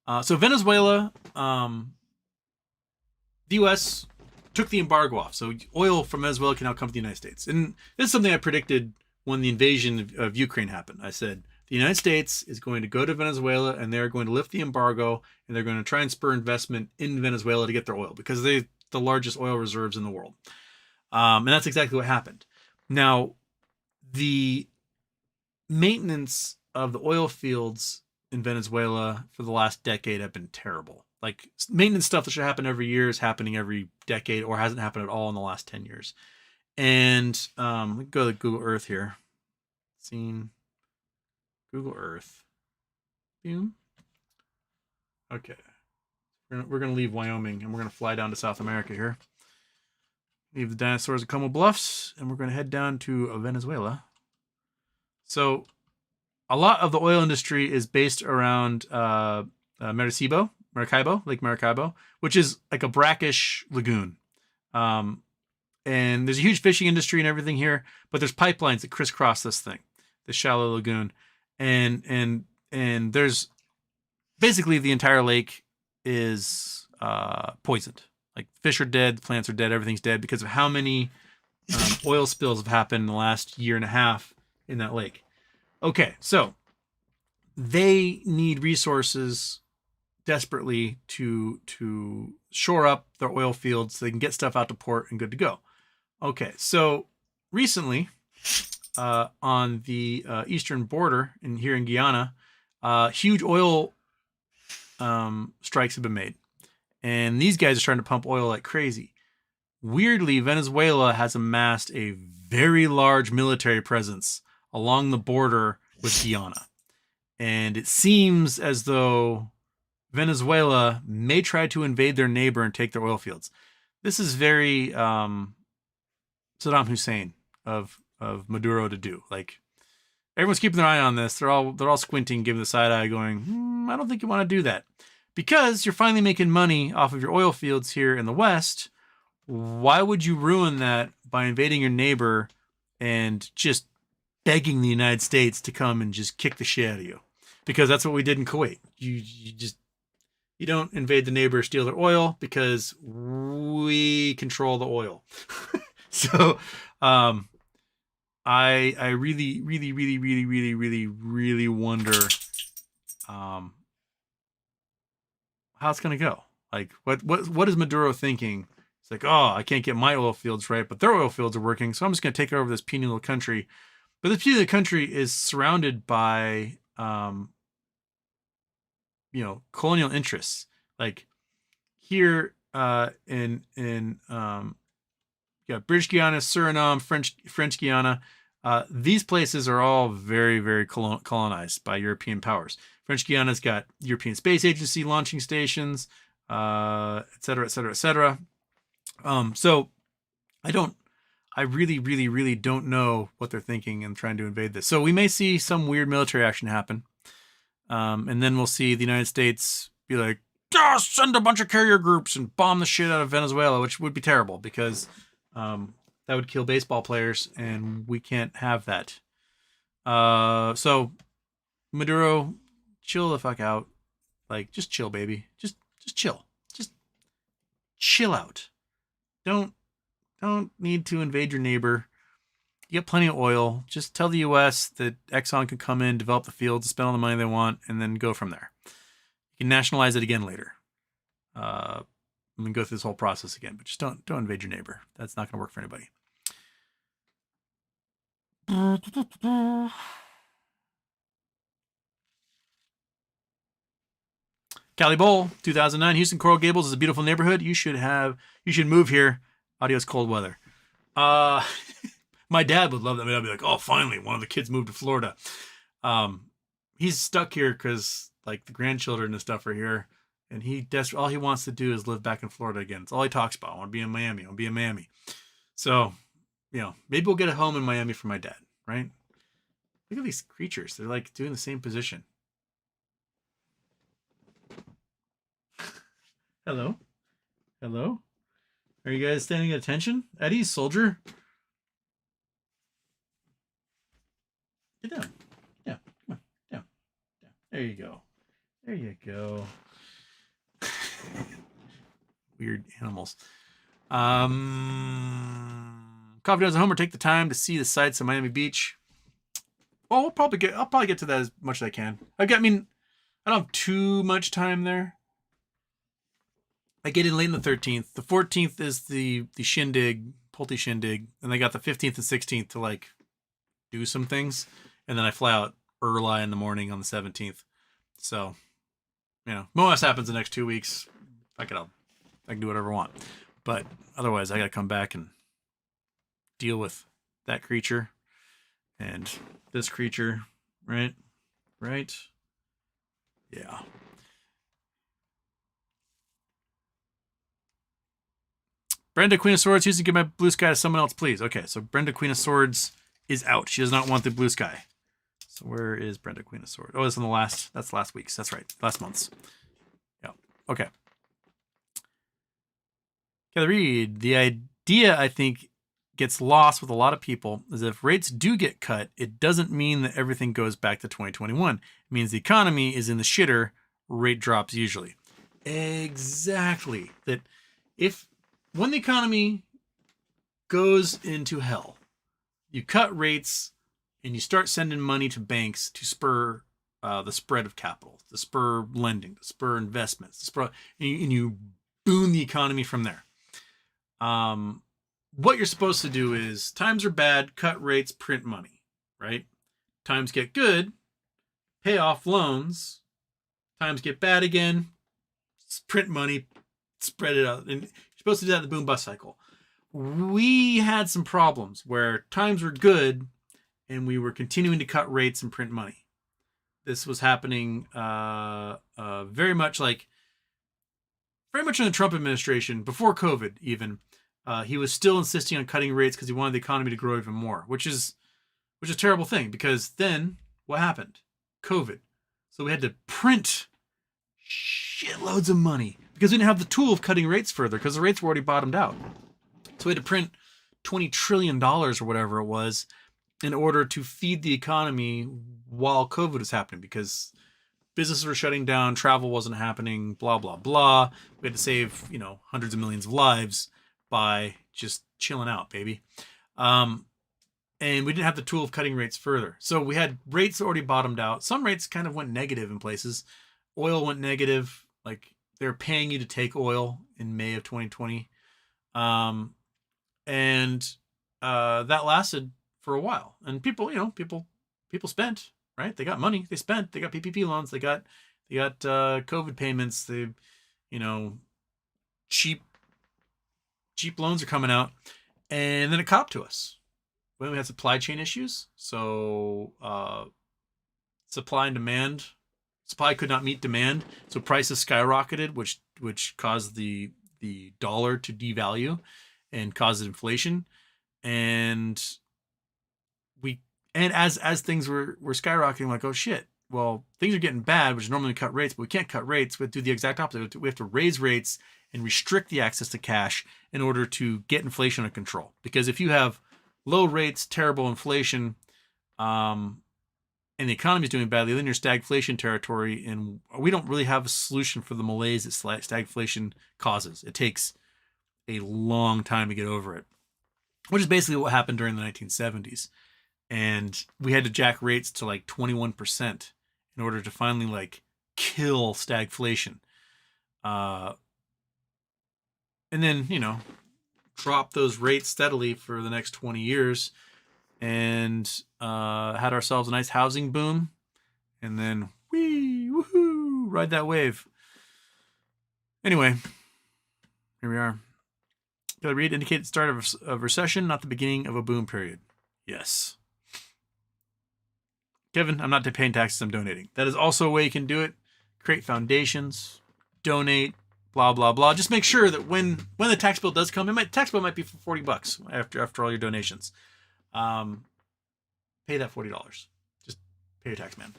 Speaker 1: Venezuela, the U.S. took the embargo off. So oil from Venezuela can now come to the United States. And this is something I predicted when the invasion of Ukraine happened. I said, the United States is going to go to Venezuela and they're going to lift the embargo and they're going to try and spur investment in Venezuela to get their oil because they're the largest oil reserves in the world. And that's exactly what happened. Now, the maintenance of the oil fields in Venezuela for the last decade have been terrible. Like maintenance stuff that should happen every year is happening every decade or hasn't happened at all in the last 10 years. And let me go to Google Earth here. Scene. Google Earth. Boom. Okay. We're going to leave Wyoming and we're going to fly down to South America here. Leave the dinosaurs at Como Bluffs and we're going to head down to Venezuela. So a lot of the oil industry is based around Maracaibo, Lake Maracaibo, which is like a brackish lagoon. And there's a huge fishing industry and everything here, but there's pipelines that crisscross this thing, this shallow lagoon. And there's basically the entire lake is poisoned. Like fish are dead, plants are dead, everything's dead because of how many oil spills have happened in the last year and a half in that lake. Okay, so they need resources desperately to shore up their oil fields so they can get stuff out to port and good to go. Okay, so recently on the eastern border here in Guyana, huge oil strikes have been made. And these guys are trying to pump oil like crazy. Weirdly, Venezuela has amassed a very large military presence along the border with Guyana. And it seems as though Venezuela may try to invade their neighbor and take their oil fields. This is very Saddam Hussein of Maduro to do. Like everyone's keeping their eye on this. They're all squinting, giving the side eye going, I don't think you want to do that. Because you're finally making money off of your oil fields here in the West. Why would you ruin that by invading your neighbor and just begging the United States to come and just kick the shit out of you? Because that's what we did in Kuwait. You don't invade the neighbor, steal their oil because we control the oil. So I really, really, really, really, really, really, really wonder how it's gonna go. Like what is Maduro thinking? It's like, oh, I can't get my oil fields right, but their oil fields are working, so I'm just gonna take over this puny little country. But this puny little country is surrounded by colonial interests. Like here in British Guiana, Suriname, French Guiana, these places are all very, very colonized by European powers. French Guiana's got European Space Agency launching stations, et cetera, et cetera, et cetera. So I really, really, really don't know what they're thinking and trying to invade this. So we may see some weird military action happen. And then we'll see the United States be like, send a bunch of carrier groups and bomb the shit out of Venezuela, which would be terrible because That would kill baseball players, and we can't have that. So Maduro, chill the fuck out. Like, just chill, baby. Just chill. Just chill out. Don't need to invade your neighbor. You got plenty of oil. Just tell the U.S. that Exxon can come in, develop the fields, spend all the money they want, and then go from there. You can nationalize it again later. And then go through this whole process again. But just don't invade your neighbor. That's not going to work for anybody. Cali Bowl, 2009. Houston Coral Gables is a beautiful neighborhood. You should move here. Adios, cold weather. My dad would love that. I mean, I'd be like, oh, finally, one of the kids moved to Florida. He's stuck here because like the grandchildren and stuff are here, and all he wants to do is live back in Florida again. It's all he talks about. I want to be in Miami. I want to be in Miami. So, maybe we'll get a home in Miami for my dad, right? Look at these creatures. They're like doing the same position. Hello? Hello? Are you guys standing at attention? Eddie, soldier? Get down. Yeah, come on. Down. There you go. There you go. Weird animals. Coffee does a homer. Take the time to see the sights of Miami Beach. Oh, I'll probably get to that as much as I can. I don't have too much time there. I get in late in the 13th. The 14th is the shindig, Pulte shindig, and they got the 15th and 16th to like do some things, and then I fly out early in the morning on the 17th. So, MOASS happens the next 2 weeks. I can do whatever I want, but otherwise I got to come back and deal with that creature and this creature, right? Yeah. Brenda, Queen of Swords, Houston, give my blue sky to someone else, please. Okay, so Brenda, Queen of Swords is out. She does not want the blue sky. So where is Brenda, Queen of Swords? Oh, it's that's last week's. That's right, last month's. Yeah, okay. Kelly Reed, the idea, I think, gets lost with a lot of people is if rates do get cut, it doesn't mean that everything goes back to 2021. It means the economy is in the shitter, rate drops usually. Exactly. That when the economy goes into hell, you cut rates and you start sending money to banks to spur the spread of capital, to spur lending, to spur investments, and you boom the economy from there. What you're supposed to do is times are bad, cut rates, print money, right? Times get good, pay off loans. Times get bad again, print money, spread it out. And you're supposed to do that in the boom bust cycle. We had some problems where times were good and we were continuing to cut rates and print money. This was happening very much in the Trump administration, before COVID even. He was still insisting on cutting rates because he wanted the economy to grow even more, which is a terrible thing, because then what happened? COVID. So we had to print shitloads of money because we didn't have the tool of cutting rates further because the rates were already bottomed out. So we had to print $20 trillion or whatever it was in order to feed the economy while COVID was happening, because businesses were shutting down, travel wasn't happening, blah, blah, blah. We had to save, hundreds of millions of lives by just chilling out, baby. And we didn't have the tool of cutting rates further. So we had rates already bottomed out. Some rates kind of went negative in places. Oil went negative. Like, they were paying you to take oil in May of 2020. And that lasted for a while. And people spent, right? They got money. They spent. They got PPP loans. They got COVID payments. They, cheap loans are coming out. And then it caught up to us. When we had supply chain issues. So supply and demand. Supply could not meet demand. So prices skyrocketed, which caused the dollar to devalue and caused inflation. And as things were skyrocketing, like, oh shit, well, things are getting bad, which normally cut rates, but we can't cut rates. We have to do the exact opposite. We have to raise rates and restrict the access to cash in order to get inflation under control. Because if you have low rates, terrible inflation, and the economy is doing badly, then you're stagflation territory, and we don't really have a solution for the malaise that stagflation causes. It takes a long time to get over it, which is basically what happened during the 1970s. And we had to jack rates to like 21% in order to finally like kill stagflation. And then, drop those rates steadily for the next 20 years and had ourselves a nice housing boom. And then, woohoo, ride that wave. Anyway, here we are. Did I read indicate the start of a recession, not the beginning of a boom period? Yes. Kevin, I'm not paying taxes, I'm donating. That is also a way you can do it. Create foundations, donate, blah, blah, blah. Just make sure that when the tax bill does come, tax bill might be for $40 after all your donations. Pay that $40. Just pay your tax, man.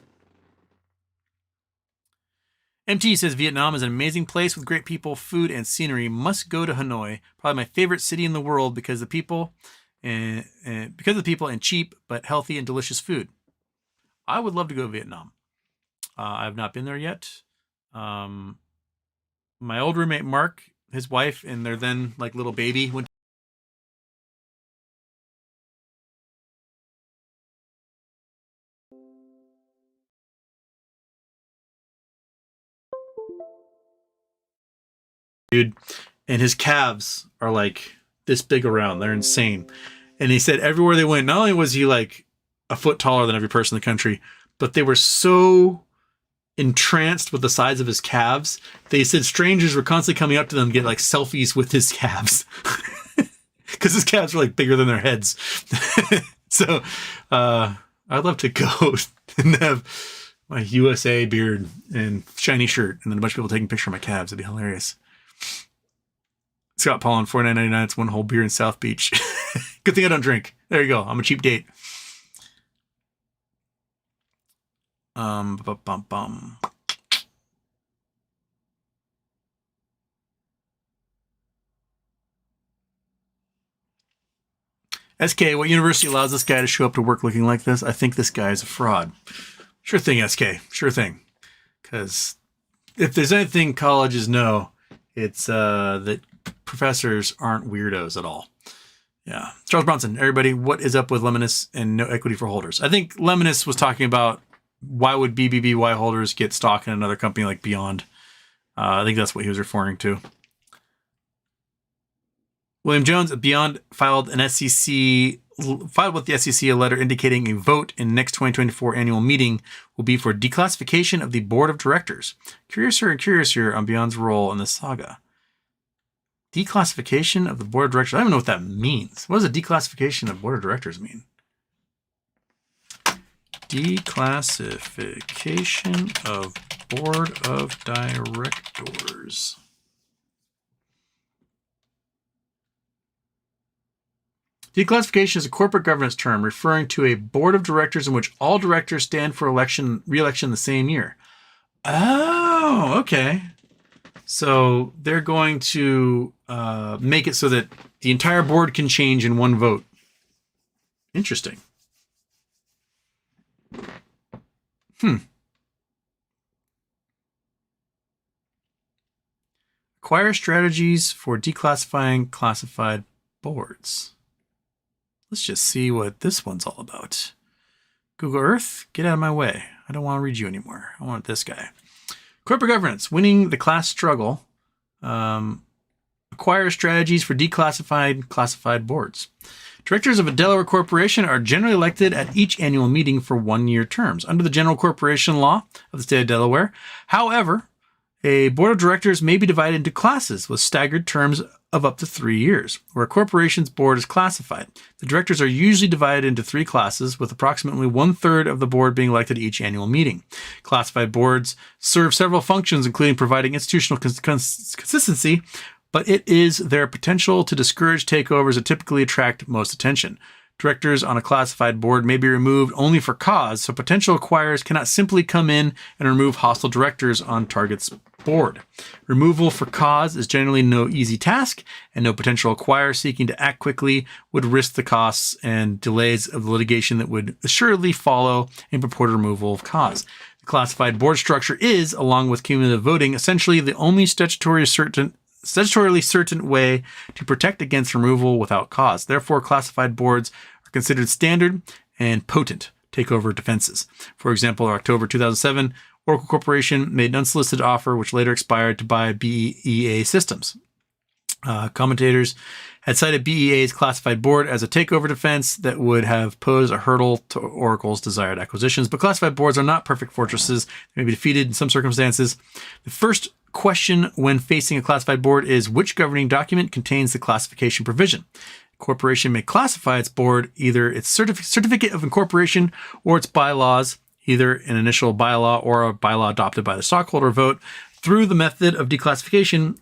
Speaker 1: MT says Vietnam is an amazing place with great people, food, and scenery. Must go to Hanoi. Probably my favorite city in the world because of the people and cheap but healthy and delicious food. I would love to go to Vietnam. I've not been there yet. My old roommate Mark, his wife, and their then like little baby went. Dude, and his calves are like this big around. They're insane. And he said everywhere they went, not only was he like a foot taller than every person in the country, but they were so entranced with the size of his calves. They said strangers were constantly coming up to them to get like selfies with his calves because his calves were like bigger than their heads. So I'd love to go and have my USA beard and shiny shirt and then a bunch of people taking a picture of my calves. It'd be hilarious. Scott Paul on $49.99. It's one whole beer in South Beach. Good thing I don't drink. There you go. I'm a cheap date. SK, what university allows this guy to show up to work looking like this? I think this guy is a fraud. Sure thing, SK. Sure thing. Because if there's anything colleges know, it's that professors aren't weirdos at all. Yeah. Charles Bronson, everybody, what is up with Lemonnus and no equity for holders? I think Lemonnus was talking about why would BBBY holders get stock in another company like Beyond? I think that's what he was referring to. William Jones at Beyond filed with the SEC a letter indicating a vote in next 2024 annual meeting will be for declassification of the board of directors. Curious here on Beyond's role in the saga. Declassification of the board of directors. I don't even know what that means. What does a declassification of board of directors mean? Declassification of board of directors. Declassification is a corporate governance term referring to a board of directors in which all directors stand for re-election the same year. Oh, okay. So they're going to make it so that the entire board can change in one vote. Interesting. Acquire strategies for declassifying classified boards. Let's just see what this one's all about. Google Earth, get out of my way. I don't want to read you anymore. I want this guy. Corporate governance, winning the class struggle. Acquire strategies for declassified classified boards. Directors of a Delaware corporation are generally elected at each annual meeting for one-year terms under the general corporation law of the state of Delaware. However, a board of directors may be divided into classes with staggered terms of up to 3 years, where a corporation's board is classified. The directors are usually divided into 3 classes, with approximately 1/3 of the board being elected at each annual meeting. Classified boards serve several functions, including providing institutional consistency, but it is their potential to discourage takeovers that typically attract most attention. Directors on a classified board may be removed only for cause, so potential acquirers cannot simply come in and remove hostile directors on target's board. Removal for cause is generally no easy task, and no potential acquirer seeking to act quickly would risk the costs and delays of the litigation that would assuredly follow a purported removal of cause. The classified board structure is, along with cumulative voting, essentially the only statutorily certain way to protect against removal without cause. Therefore, classified boards are considered standard and potent takeover defenses. For example, in October 2007, Oracle Corporation made an unsolicited offer, which later expired, to buy BEA Systems. Commentators had cited BEA's classified board as a takeover defense that would have posed a hurdle to Oracle's desired acquisitions, but classified boards are not perfect fortresses. They may be defeated in some circumstances. The first question when facing a classified board is which governing document contains the classification provision. A corporation may classify its board, either its certificate of incorporation or its bylaws, either an initial bylaw or a bylaw adopted by the stockholder vote, though the method of declassification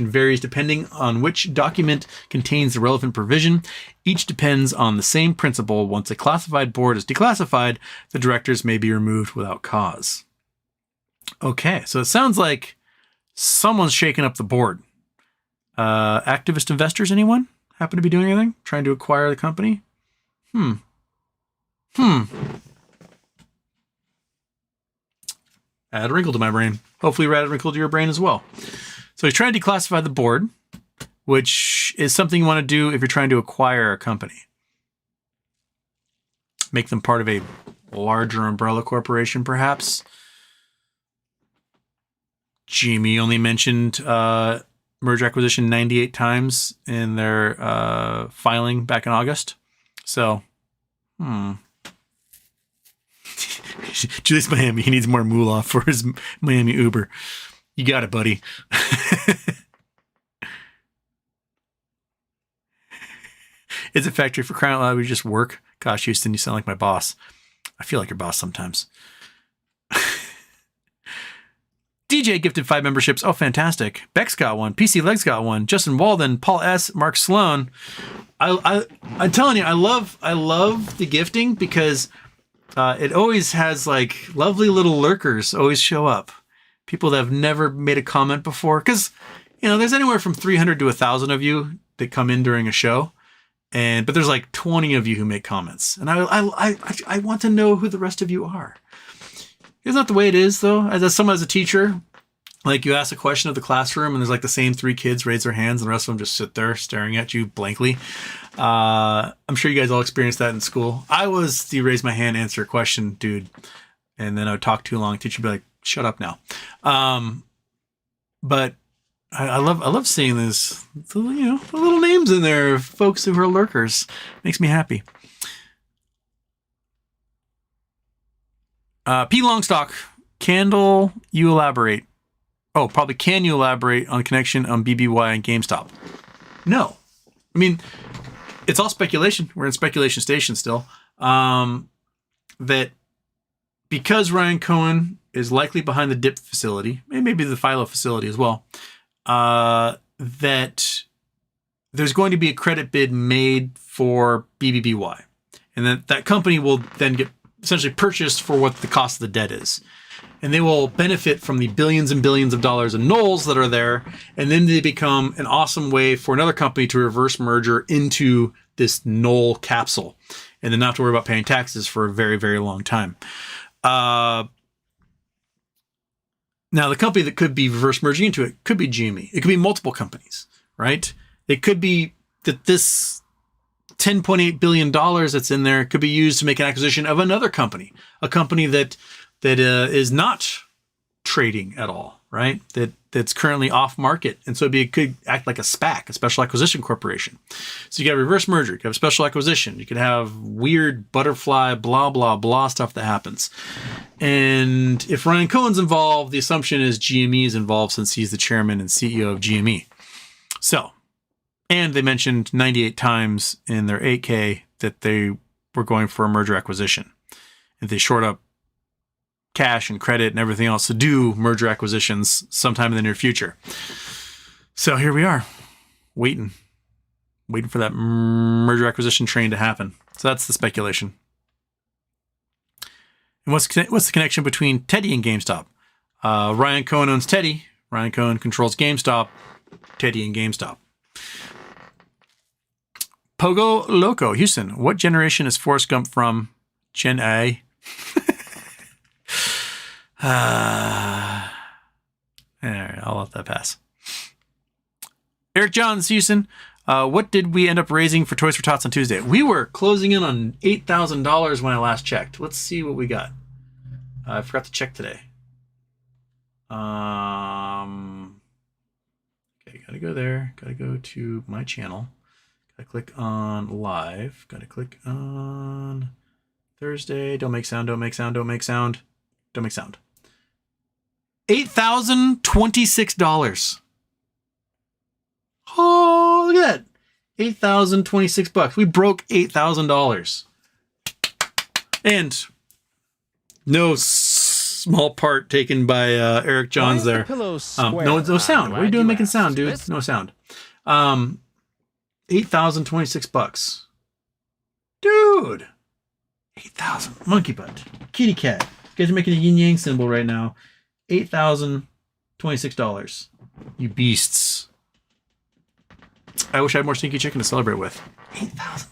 Speaker 1: varies depending on which document contains the relevant provision. Each depends on the same principle. Once a classified board is declassified, the directors may be removed without cause. Okay, so it sounds like someone's shaking up the board. Activist investors, anyone happen to be doing anything? Trying to acquire the company? Add a wrinkle to my brain. Hopefully add a wrinkle to your brain as well. So he's trying to declassify the board, which is something you want to do if you're trying to acquire a company. Make them part of a larger umbrella corporation, perhaps. GME only mentioned merger acquisition 98 times in their filing back in August. So, Julius Miami, he needs more moolah for his Miami Uber. You got it, buddy. It's a factory for crying out loud. We just work. Gosh, Houston, you sound like my boss. I feel like your boss sometimes. DJ gifted 5 memberships. Oh, fantastic. Bex got one. PC Legs got one. Justin Walden, Paul S., Mark Sloan. I'm telling you, I love the gifting because it always has like lovely little lurkers always show up. People that have never made a comment before. Because, there's anywhere from 300 to 1,000 of you that come in during a show. But there's like 20 of you who make comments. And I want to know who the rest of you are. Isn't that the way it is, though? As a teacher, like you ask a question of the classroom and there's like the same 3 kids raise their hands and the rest of them just sit there staring at you blankly. I'm sure you guys all experienced that in school. I was the raise my hand, answer a question dude. And then I would talk too long. Teacher would be like, shut up now. But I love seeing this, the little names in there of folks who are lurkers. Makes me happy. P. Longstock, can you elaborate on the connection on BBY and GameStop? No. I mean, it's all speculation. We're in speculation station still. That because Ryan Cohen is likely behind the DIP facility, and maybe the Philo facility as well, that there's going to be a credit bid made for BBBY. And that company will then get essentially purchased for what the cost of the debt is. And they will benefit from the billions and billions of dollars in nulls that are there. And then they become an awesome way for another company to reverse merger into this null capsule. And then not have to worry about paying taxes for a very, very long time. Now, the company that could be reverse merging into it could be GME. It could be multiple companies, right? It could be that this $10.8 billion that's in there could be used to make an acquisition of another company, a company that is not trading at all, right? That's currently off market. And so it could act like a SPAC, a special acquisition corporation. So you got reverse merger, you could have special acquisition, you could have weird butterfly, blah, blah, blah stuff that happens. And if Ryan Cohen's involved, the assumption is GME is involved since he's the chairman and CEO of GME. So, and they mentioned 98 times in their 8K that they were going for a merger acquisition. If they short up cash and credit and everything else to do merger acquisitions sometime in the near future. So here we are, waiting Waiting for that merger acquisition train to happen. So that's the speculation. And what's the connection between Teddy and GameStop? Ryan Cohen owns Teddy. Ryan Cohen controls GameStop. Teddy and GameStop. Pogo Loco, Houston. What generation is Forrest Gump from? Gen A. All right, I'll let that pass. Eric Johns, Houston. What did we end up raising for Toys for Tots on Tuesday? We were closing in on $8,000 when I last checked. Let's see what we got. I forgot to check today. Okay, gotta go there. Gotta go to my channel. Gotta click on live. Gotta click on Thursday. Don't make sound, don't make sound, don't make sound. Don't make sound. $8,026. Oh, look at that. $8,026. We broke $8,000. And no small part taken by Eric Johns there.
Speaker 2: No
Speaker 1: sound. What are you doing making sound, dude? No sound. $8,026. Dude. 8,000. Monkey butt. Kitty cat. You guys are making a yin yang symbol right now. $8,026. You beasts. I wish I had more stinky chicken to celebrate with. 8,000.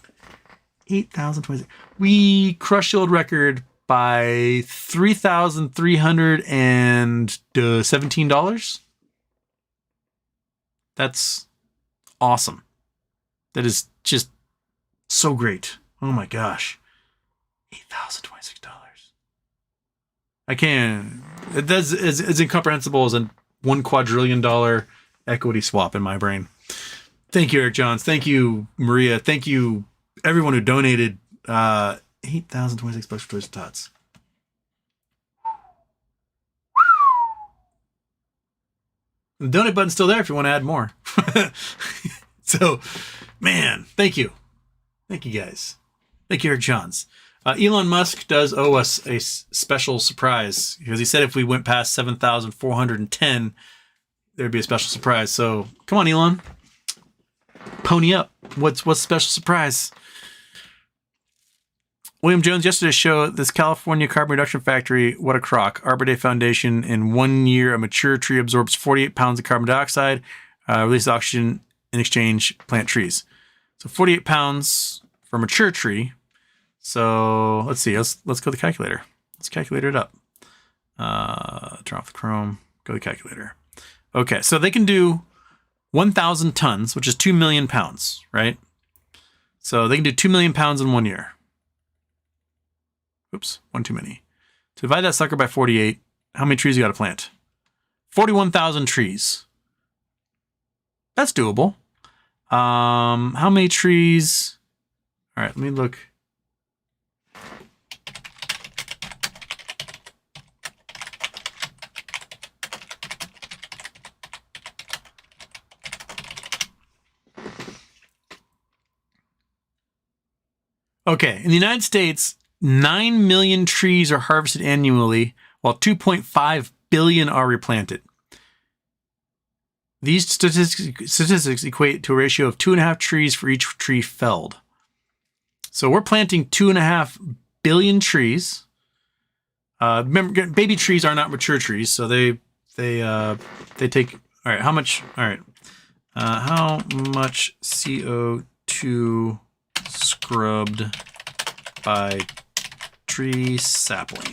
Speaker 1: 8,026. We crushed the old record by $3,317. That's awesome. That is just so great. Oh my gosh. $8,026. I can't. That's as incomprehensible as a $1 quadrillion equity swap in my brain. Thank you, Eric Johns. Thank you, Maria. Thank you, everyone who donated $8,026 for Toys for Tots. The donate button's still there if you want to add more. So, man, thank you. Thank you, guys. Thank you, Eric Johns. Elon Musk does owe us a special surprise because he said if we went past 7,410, there'd be a special surprise. So, come on, Elon. Pony up. What's the special surprise? William Jones yesterday showed this California carbon reduction factory. What a crock. Arbor Day Foundation. In 1 year, a mature tree absorbs 48 pounds of carbon dioxide, releases oxygen in exchange, plant trees. So 48 pounds for a mature tree. So let's see. Let's go to the calculator. Let's calculate it up. Turn off the Chrome. Go to the calculator. Okay, so they can do 1,000 tons, which is 2 million pounds, right? So they can do 2 million pounds in 1 year. Oops, one too many. To divide that sucker by 48, how many trees you got to plant? 41,000 trees. That's doable. How many trees? All right, let me look. Okay, in the United States, 9 million trees are harvested annually, while 2.5 billion are replanted. These statistics equate to a ratio of 2.5 trees for each tree felled. So we're planting 2.5 billion trees. Remember, baby trees are not mature trees, so they take. All right, how much? All right, how much CO2 scrubbed by tree sapling?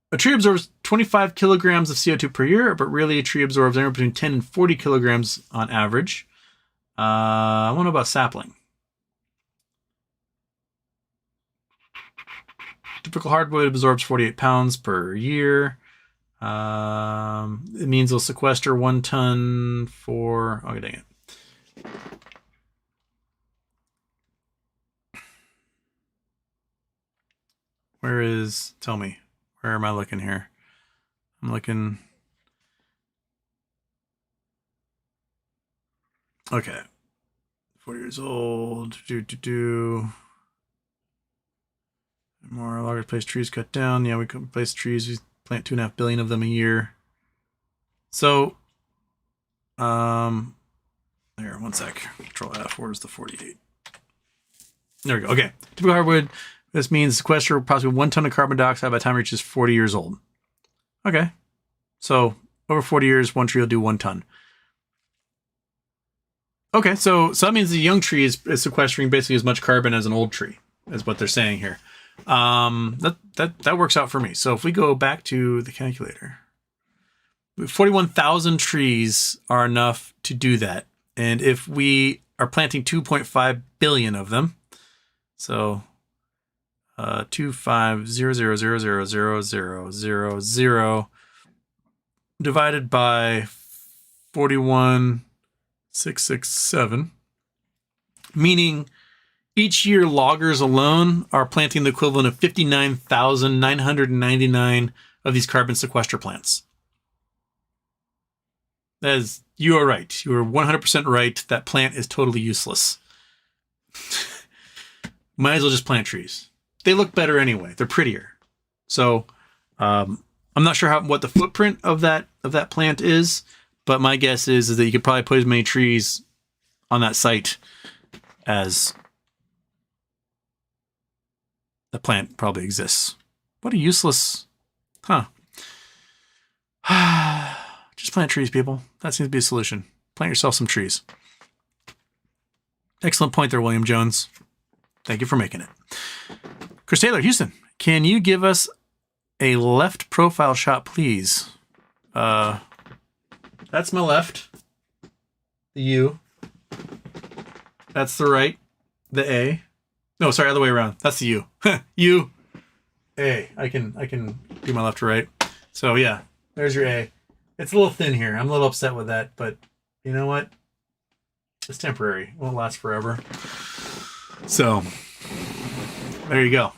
Speaker 1: A tree absorbs 25 kilograms of CO2 per year, but really a tree absorbs anywhere between 10 and 40 kilograms on average. I want to know about sapling. Typical hardwood absorbs 48 pounds per year. It means they'll sequester 1 ton for... Oh, dang it. Where is... Tell me. Where am I looking here? I'm looking... Okay. 40 years old. More loggers place trees cut down. Yeah, we can replace trees. We plant 2.5 billion of them a year. So, there, one sec. Control F. Where's the 48? There we go. Okay. Typical hardwood. This means sequester approximately 1 ton of carbon dioxide by the time it reaches 40 years old. Okay. So, over 40 years, one tree will do 1 ton. Okay, so that means the young tree is sequestering basically as much carbon as an old tree, is what they're saying here. That works out for me. So if we go back to the calculator, 41,000 trees are enough to do that. And if we are planting 2.5 billion of them, so 250000000 divided by 41,667, meaning each year loggers alone are planting the equivalent of 59,999 of these carbon sequester plants. That is, you are right. You are 100% right. That plant is totally useless. Might as well just plant trees. They look better anyway. They're prettier. So I'm not sure what the footprint of that plant is, but my guess is that you could probably put as many trees on that site as the plant probably exists. What a useless, huh? Just plant trees, people. That seems to be a solution. Plant yourself some trees. Excellent point there, William Jones. Thank you for making it. Chris Taylor, Houston, can you give us a left profile shot, please? That's my left. The U. That's the right. The A. No, sorry, other way around. That's the U. U. A. I can do my left to right. So yeah, there's your A. It's a little thin here. I'm a little upset with that, but you know what? It's temporary. It won't last forever. So there you go.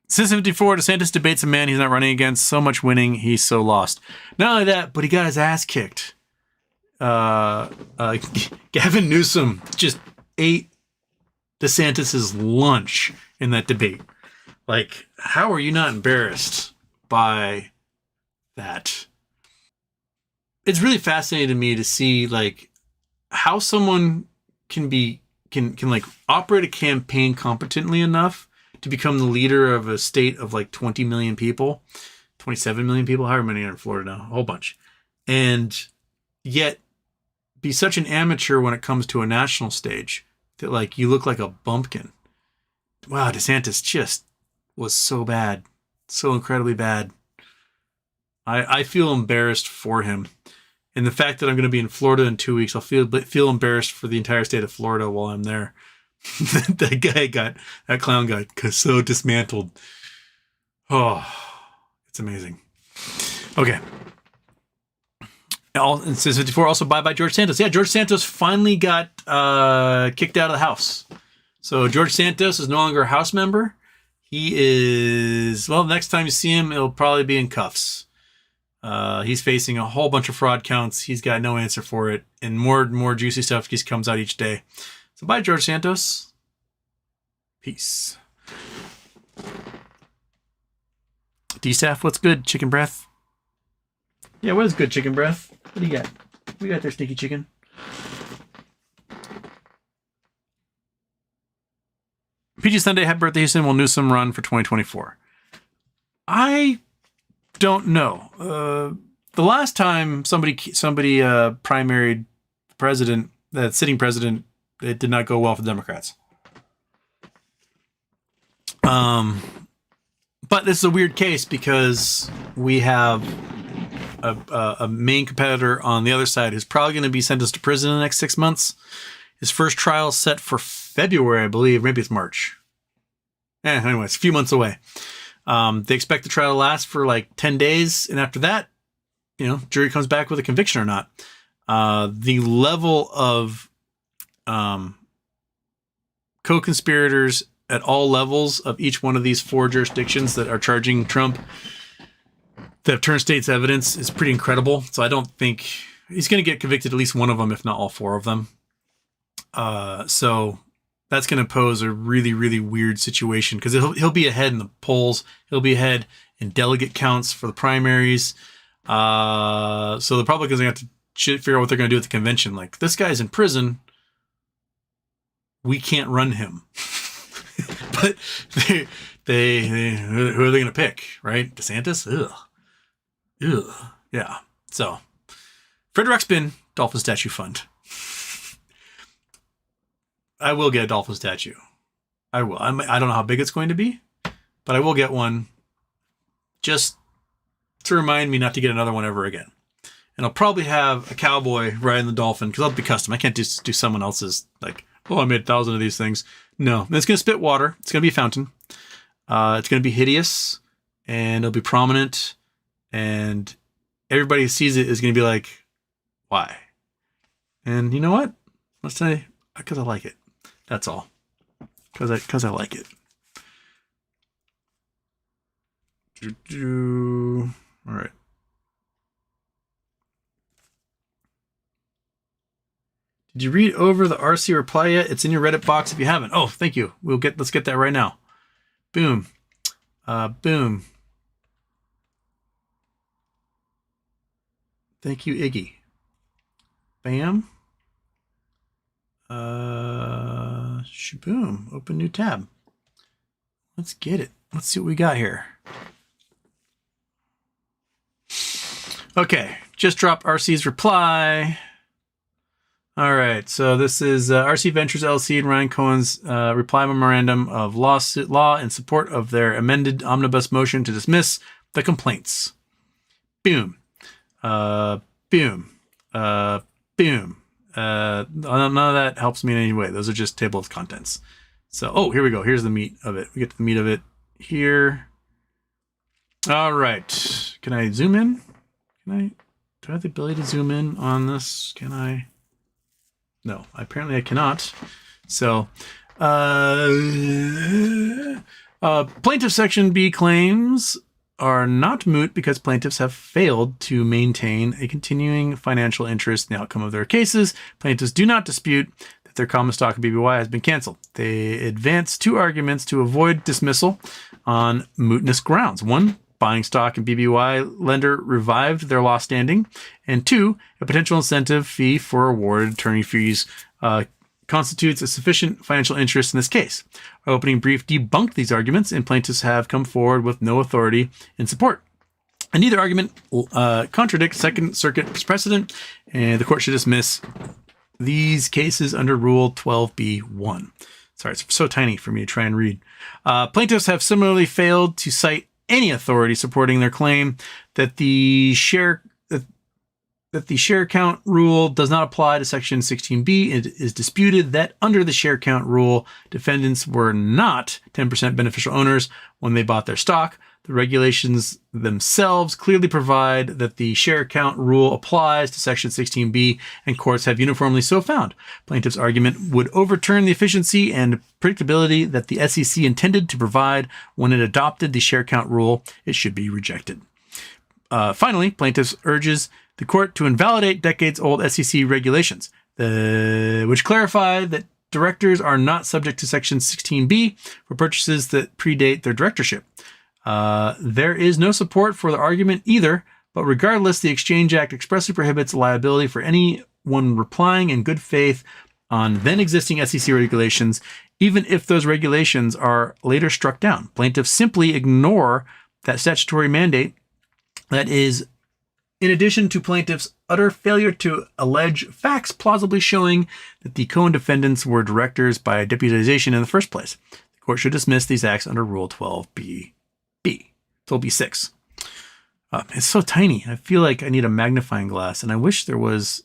Speaker 1: Since 54, DeSantis debates a man he's not running against. So much winning, he's so lost. Not only that, but he got his ass kicked. Gavin Newsom just ate DeSantis's lunch in that debate. Like, how are you not embarrassed by that? It's really fascinating to me to see like how someone can like operate a campaign competently enough to become the leader of a state of like 20 million people, 27 million people, however many are in Florida now, a whole bunch, and yet be such an amateur when it comes to a national stage that like you look like a bumpkin. Wow, DeSantis just was so bad, so incredibly bad. I feel embarrassed for him. And the fact that I'm going to be in Florida in 2 weeks, I'll feel embarrassed for the entire state of Florida while I'm there. That clown got so dismantled. Oh, it's amazing. Okay. And since 54, also bye-bye George Santos. Yeah, George Santos finally got kicked out of the House. So George Santos is no longer a House member. He is, well, next time you see him, it'll probably be in cuffs. He's facing a whole bunch of fraud counts. He's got no answer for it. And more juicy stuff just comes out each day. So bye, George Santos. Peace. D-Staff, what's good? Chicken breath? Yeah, what is good, chicken breath? What do you got? What do you got there, stinky chicken? PG Sunday, happy birthday, Houston. Will Newsom run for 2024? I don't know. The last time somebody primaried president, the sitting president, it did not go well for the Democrats. But this is a weird case because we have a main competitor on the other side who's probably going to be sentenced to prison in the next 6 months. His first trial is set for February, I believe. Maybe it's March. Anyway, it's a few months away. They expect the trial to last for like 10 days. And after that, jury comes back with a conviction or not. The level of co-conspirators at all levels of each one of these 4 jurisdictions that are charging Trump that have turned state's evidence is pretty incredible. So I don't think he's going to get convicted at least one of them, if not all 4 of them. So that's going to pose a really, really weird situation because he'll be ahead in the polls. He'll be ahead in delegate counts for the primaries. So the Republicans are going to have to figure out what they're going to do at the convention. Like, this guy's in prison. We can't run him. But they who are they going to pick, right? DeSantis? Ugh. Yeah. So, Fred Ruxpin, Dolphin Statue Fund. I will get a dolphin statue. I will. I don't know how big it's going to be, but I will get one just to remind me not to get another one ever again. And I'll probably have a cowboy riding the dolphin because I'll be custom. I can't just do someone else's, like, oh, I made 1,000 of these things. No. And it's going to spit water. It's going to be a fountain. It's going to be hideous, and it'll be prominent, and everybody who sees it is going to be like, why? And you know what? Let's say, because I like it. That's all. Because I like it. All right. Did you read over the RC reply yet? It's in your Reddit box if you haven't. Oh, thank you. Let's get that right now. Boom. Boom. Thank you, Iggy. Bam. Shaboom. Open new tab. Let's get it. Let's see what we got here. Okay. Just dropped RC's reply. All right. So this is RC Ventures LLC and Ryan Cohen's reply memorandum of law in support of their amended omnibus motion to dismiss the complaints. Boom. Boom. Boom. None of that helps me in any way. Those are just table of contents. So, oh, here we go. Here's the meat of it. We get to the meat of it here. All right. Can I zoom in? Do I have the ability to zoom in on this? Can I? No, apparently I cannot. So, plaintiff section B claims are not moot because plaintiffs have failed to maintain a continuing financial interest in the outcome of their cases. Plaintiffs do not dispute that their common stock of BBBY has been canceled. They advance 2 arguments to avoid dismissal on mootness grounds. 1, buying stock in BBBY lender revived their loss standing. And 2, a potential incentive fee for awarded attorney fees constitutes a sufficient financial interest in this case. Our opening brief debunked these arguments, and plaintiffs have come forward with no authority in support. And neither argument contradicts Second Circuit precedent, and the court should dismiss these cases under Rule 12b-1. Sorry, it's so tiny for me to try and read. Plaintiffs have similarly failed to cite any authority supporting their claim that the share count rule does not apply to Section 16b. It is disputed that under the share count rule, defendants were not 10% beneficial owners when they bought their stock. The regulations themselves clearly provide that the share count rule applies to Section 16b, and courts have uniformly so found. Plaintiff's argument would overturn the efficiency and predictability that the SEC intended to provide when it adopted the share count rule. It should be rejected. Finally, plaintiffs urges the court to invalidate decades-old SEC regulations, which clarify that directors are not subject to Section 16b for purchases that predate their directorship. There is no support for the argument either, but regardless, the Exchange Act expressly prohibits liability for anyone replying in good faith on then-existing SEC regulations, even if those regulations are later struck down. Plaintiffs simply ignore that statutory mandate. That is, in addition to plaintiffs' utter failure to allege facts plausibly showing that the Cohen defendants were directors by deputization in the first place. The court should dismiss these acts under Rule 12b-6. It's so tiny. I feel like I need a magnifying glass, and I wish there was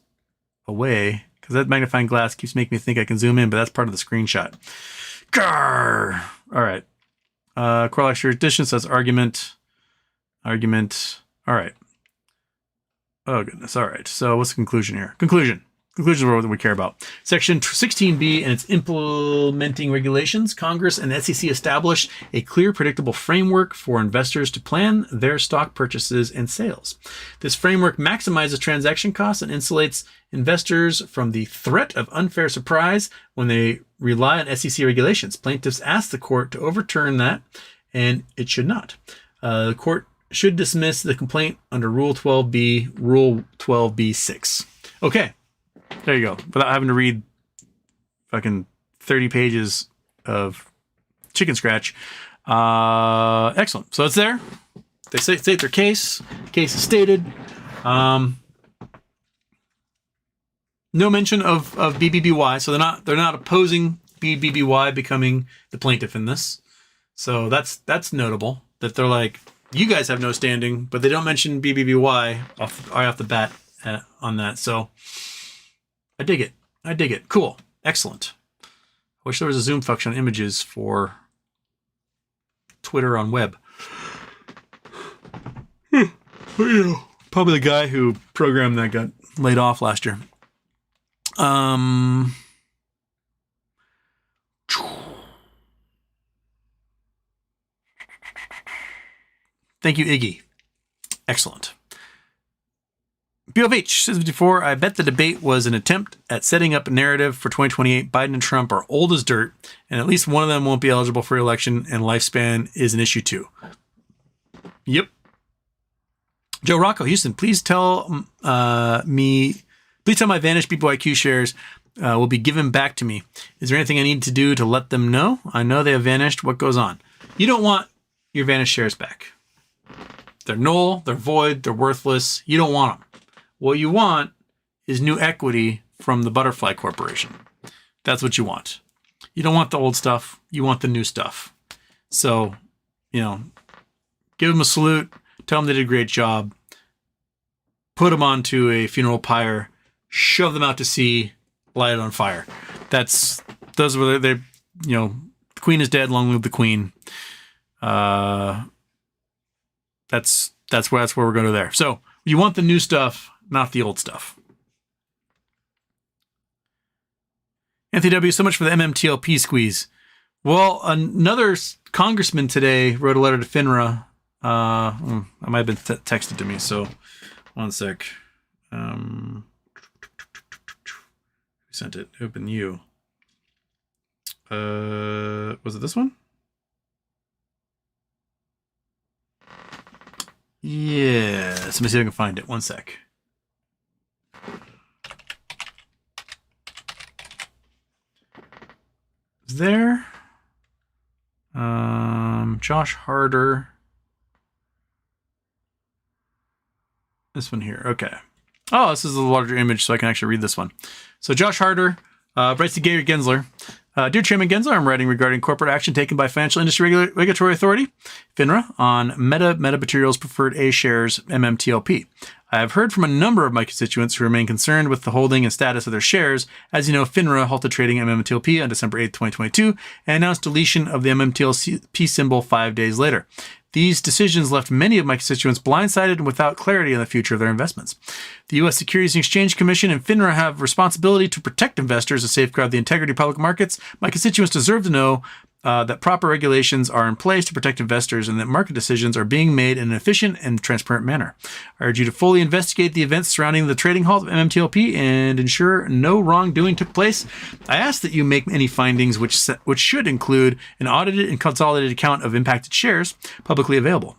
Speaker 1: a way, because that magnifying glass keeps making me think I can zoom in, but that's part of the screenshot. Grrr! All right. Court jurisdiction says argument. All right. Oh, goodness. All right. So what's the conclusion here? Conclusion. conclusions are what we care about. Section 16B and its implementing regulations. Congress and the SEC established a clear, predictable framework for investors to plan their stock purchases and sales. This framework maximizes transaction costs and insulates investors from the threat of unfair surprise when they rely on SEC regulations. Plaintiffs asked the court to overturn that, and it should not. The court should dismiss the complaint under Rule 12B, Rule 12B6. Okay, there you go. Without having to read fucking 30 pages of chicken scratch. Excellent. So it's there. They state their case. Case is stated. No mention of BBBY, so they're not opposing BBBY becoming the plaintiff in this. So that's notable that they're like, you guys have no standing, but they don't mention BBBY off the bat on that. So I dig it. Cool. Excellent. I wish there was a zoom function on images for Twitter on web. Probably the guy who programmed that got laid off last year. Thank you, Iggy. Excellent. BOFH says before, I bet the debate was an attempt at setting up a narrative for 2028. Biden and Trump are old as dirt, and at least one of them won't be eligible for election, and lifespan is an issue too. Yep. Joe Rocco, Houston, please tell my vanished BBYQ shares will be given back to me. Is there anything I need to do to let them know? I know they have vanished. What goes on? You don't want your vanished shares back. They're null, they're void, they're worthless. You don't want them. What you want is new equity from the Butterfly Corporation. That's what you want. You don't want the old stuff. You want the new stuff. So, give them a salute. Tell them they did a great job. Put them onto a funeral pyre. Shove them out to sea. Light it on fire. Those were they. The queen is dead. Long live the queen. That's where we're going to there. So you want the new stuff, not the old stuff. Anthony W., so much for the MMTLP squeeze. Well, another congressman today wrote a letter to FINRA. I might have been texted to me, so one sec. Who sent it? Open you. Was it this one? Yeah, let me see if I can find it. One sec. Is there? Josh Harder. This one here. Okay. Oh, this is a larger image, so I can actually read this one. So Josh Harder writes to Gary Gensler. Dear Chairman Gensler, I'm writing regarding corporate action taken by Financial Industry Regulatory Authority, FINRA, on Meta Materials Preferred A shares, MMTLP. I have heard from a number of my constituents who remain concerned with the holding and status of their shares. As you know, FINRA halted trading MMTLP on December 8, 2022, and announced deletion of the MMTLP symbol 5 days later. These decisions left many of my constituents blindsided and without clarity on the future of their investments. The U.S. Securities and Exchange Commission and FINRA have responsibility to protect investors and safeguard the integrity of public markets. My constituents deserve to know that proper regulations are in place to protect investors and that market decisions are being made in an efficient and transparent manner. I urge you to fully investigate the events surrounding the trading halt of MMTLP and ensure no wrongdoing took place. I ask that you make any findings which should include an audited and consolidated account of impacted shares publicly available.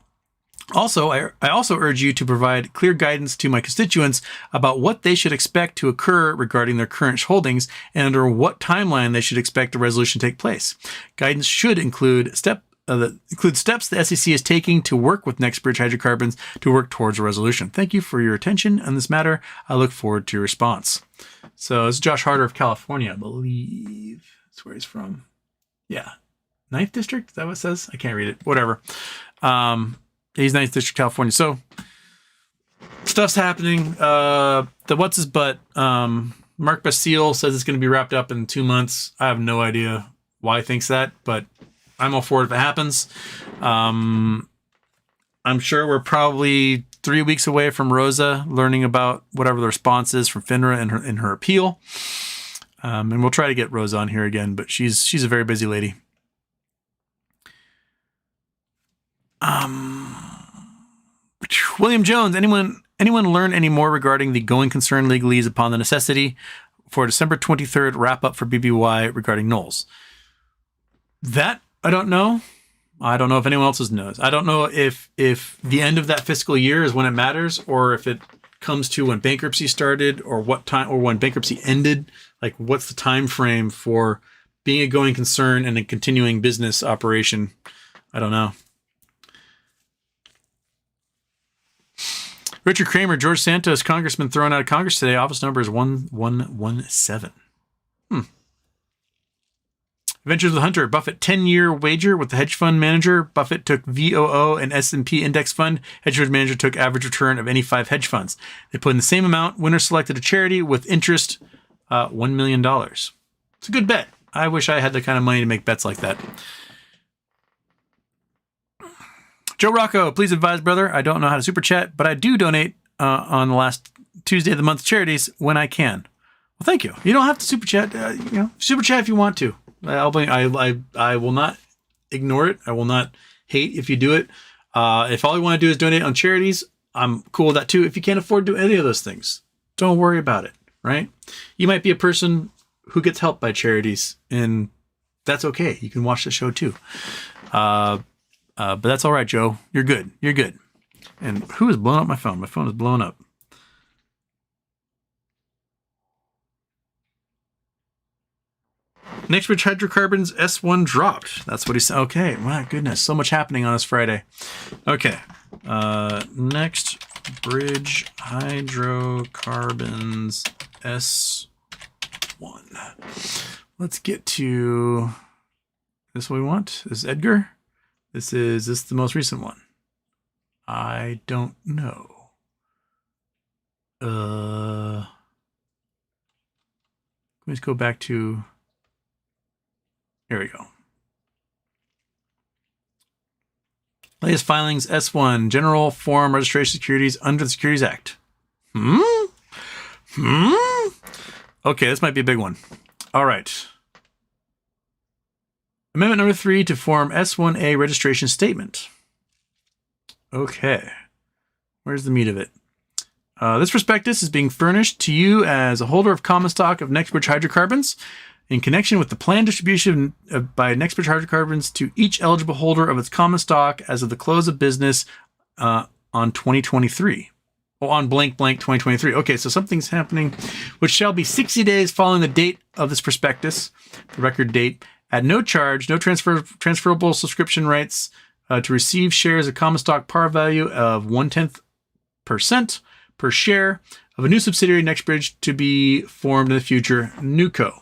Speaker 1: Also, I also urge you to provide clear guidance to my constituents about what they should expect to occur regarding their current holdings and under what timeline they should expect a resolution to take place. Guidance should include steps the SEC is taking to work with next Bridge Hydrocarbons to work towards a resolution. Thank you for your attention on this matter. I look forward to your response. So this is Josh Harder of California, I believe. That's where he's from. Yeah. 9th District? Is that what it says? I can't read it. Whatever. He's 9th District, California. So stuff's happening. What's his butt? Mark Basile says it's going to be wrapped up in 2 months. I have no idea why he thinks that, but I'm all for it if it happens. I'm sure we're probably 3 weeks away from Rosa learning about whatever the response is from FINRA in her appeal. And we'll try to get Rosa on here again, but she's a very busy lady. William Jones, anyone learn any more regarding the going concern legalese upon the necessity for December 23rd wrap up for BBY regarding Knowles? That I don't know. I don't know if anyone else's knows. I don't know if the end of that fiscal year is when it matters, or if it comes to when bankruptcy started, or what time, or when bankruptcy ended. Like, what's the time frame for being a going concern and a continuing business operation? I don't know. Richard Kramer, George Santos, congressman thrown out of Congress today. Office number is 1117. Adventures with Hunter. Buffett 10-year wager with the hedge fund manager. Buffett took VOO and S&P index fund. Hedge fund manager took average return of any 5 hedge funds. They put in the same amount. Winner selected a charity with interest, $1 million. It's a good bet. I wish I had the kind of money to make bets like that. Joe Rocco, please advise, brother. I don't know how to super chat, but I do donate on the last Tuesday of the month charities when I can. Well, thank you. You don't have to super chat. Super chat if you want to. I will not ignore it. I will not hate if you do it. If all you want to do is donate on charities, I'm cool with that too. If you can't afford to do any of those things, don't worry about it, right? You might be a person who gets helped by charities, and that's okay. You can watch the show too. But that's all right, Joe. You're good. You're good. And who is blowing up my phone? My phone is blowing up. Next Bridge Hydrocarbons S1 dropped. That's what he said. Okay. My goodness. So much happening on this Friday. Okay. Next Bridge Hydrocarbons S1. Let's get to this. What we want is Edgar. Is this the most recent one? I don't know. Let's go back to, here we go. Latest filings, S1, General Form Registration Securities under the Securities Act. Okay, this might be a big one. All right. Amendment number 3 to Form S1A registration statement. Okay. Where's the meat of it? This prospectus is being furnished to you as a holder of common stock of NextBridge Hydrocarbons in connection with the planned distribution by NextBridge Hydrocarbons to each eligible holder of its common stock as of the close of business on 2023. Oh, on blank 2023. Okay, so something's happening, which shall be 60 days following the date of this prospectus, the record date, at no charge, no transferable subscription rights to receive shares of common stock par value of 0.1% per share of a new subsidiary NextBridge to be formed in the future, NewCo.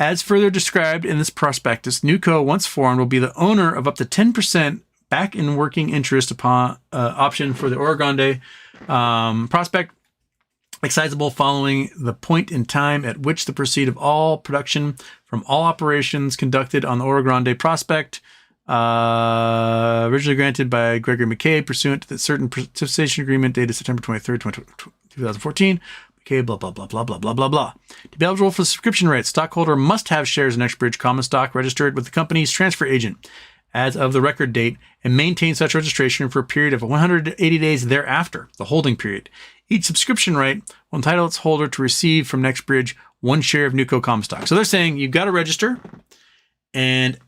Speaker 1: As further described in this prospectus, NewCo, once formed, will be the owner of up to 10% back in working interest upon option for the Oro Grande prospect, excisable following the point in time at which the proceed of all production from all operations conducted on the Oro Grande prospect, originally granted by Gregory McKay pursuant to the certain participation agreement dated September 23rd, 2014. McKay, blah, blah, blah, blah, blah, blah, blah, blah. To be eligible for subscription rights, stockholder must have shares in NextBridge common stock registered with the company's transfer agent as of the record date and maintain such registration for a period of 180 days thereafter, the holding period. Each subscription right will entitle its holder to receive from NextBridge 1 share of NewCo common stock. So they're saying you've got to register, and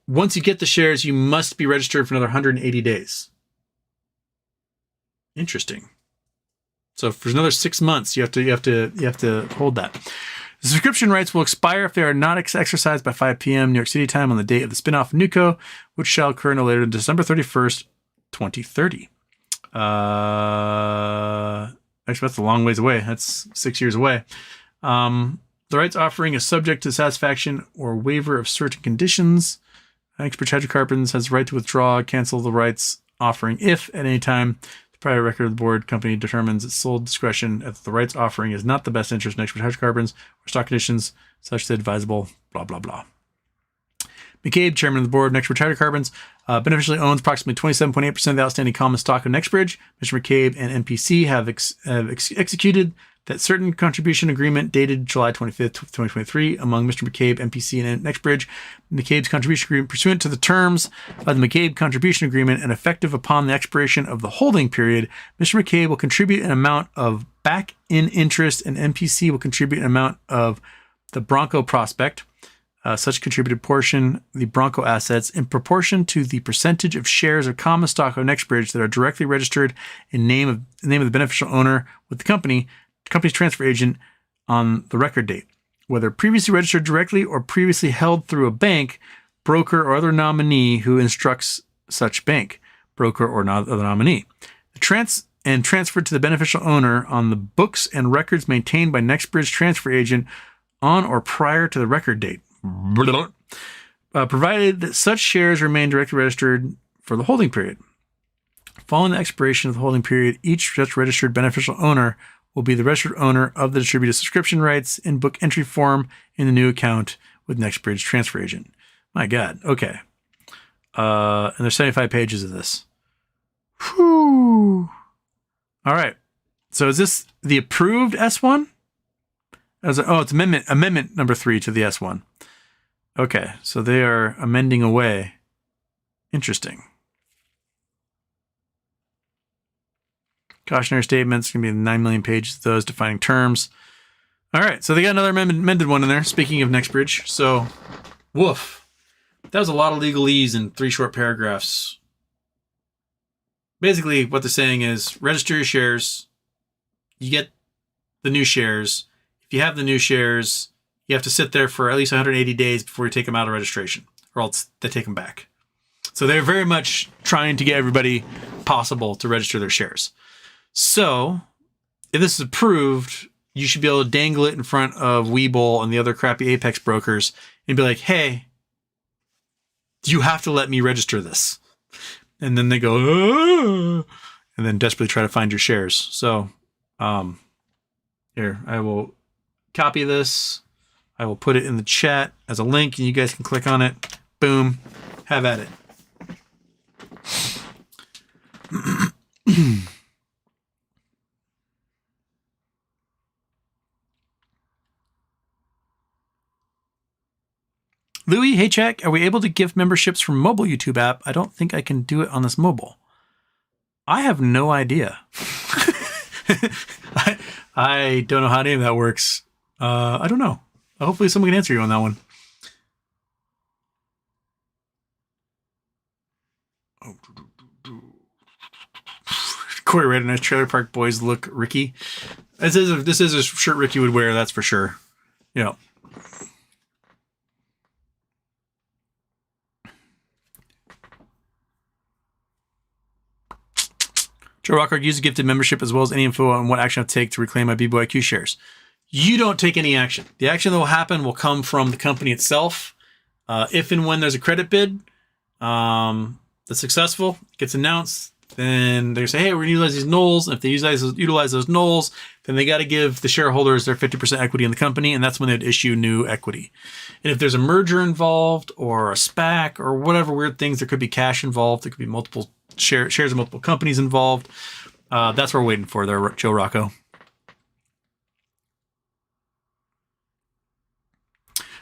Speaker 1: once you get the shares, you must be registered for another 180 days. Interesting. So for another 6 months, you have to hold that. The subscription rights will expire if they are not exercised by 5 p.m. New York City time on the date of the spinoff of NewCo, which shall occur no later than December 31st, 2030. Actually, that's a long ways away. That's 6 years away. The rights offering is subject to satisfaction or waiver of certain conditions. NextBridge Hydrocarbons has the right to withdraw, cancel the rights offering if, at any time, the prior record of the board company determines its sole discretion that the rights offering is not the best interest of NextBridge Hydrocarbons or stock conditions such that advisable, blah, blah, blah. McCabe, chairman of the board of Bridge Hydrocarbons, beneficially owns approximately 27.8% of the outstanding common stock of Bridge. Mr. McCabe and MPC have executed that certain contribution agreement dated July 25th, 2023 among Mr. McCabe, MPC, and Bridge. McCabe's contribution agreement pursuant to the terms of the McCabe contribution agreement and effective upon the expiration of the holding period, Mr. McCabe will contribute an amount of back-in interest and MPC will contribute an amount of the Bronco prospect, such contributed portion, the Bronco assets, in proportion to the percentage of shares of common stock of Bridge that are directly registered in name of the beneficial owner with the company's transfer agent on the record date, whether previously registered directly or previously held through a bank, broker, or other nominee who instructs such bank, broker, or other nominee. Transferred to the beneficial owner on the books and records maintained by Bridge transfer agent on or prior to the record date, provided that such shares remain directly registered for the holding period. Following the expiration of the holding period, each such registered beneficial owner will be the registered owner of the distributed subscription rights in book entry form in the new account with Bridge transfer agent. My God. Okay. And there's 75 pages of this. Whew. All right. So is this the approved S1? It's amendment number 3 to the S1. Okay. So they are amending away. Interesting. Cautionary statements, going to be 9 million pages of those defining terms. All right, so they got another amended one in there, speaking of Bridge. So, woof. That was a lot of legalese in 3 short paragraphs. Basically, what they're saying is, register your shares, you get the new shares. If you have the new shares, you have to sit there for at least 180 days before you take them out of registration, or else they take them back. So they're very much trying to get everybody possible to register their shares. So, if this is approved, you should be able to dangle it in front of Webull and the other crappy Apex brokers and be like, hey, you have to let me register this. And then they go, ah, and then desperately try to find your shares. So, here, I will copy this. I will put it in the chat as a link and you guys can click on it. Boom. Have at it. Louis, hey, check. Are we able to gift memberships from mobile YouTube app? I don't think I can do it on this mobile. I have no idea. I don't know how any of that works. I don't know. Hopefully someone can answer you on that one. Corey read a nice Trailer Park Boys look, Ricky. This is a shirt Ricky would wear, that's for sure. Yeah. Joe Rockard, use a gifted membership as well as any info on what action I'll take to reclaim my BBYQ shares. You don't take any action. The action that will happen will come from the company itself. If and when there's a credit bid that's successful, gets announced, then they say, hey, we're going to utilize these nulls. And if they utilize those nulls, then they got to give the shareholders their 50% equity in the company, and that's when they'd issue new equity. And if there's a merger involved or a SPAC or whatever weird things, there could be cash involved. There could be multiple shares of multiple companies involved. That's what we're waiting for there, Joe Rocco.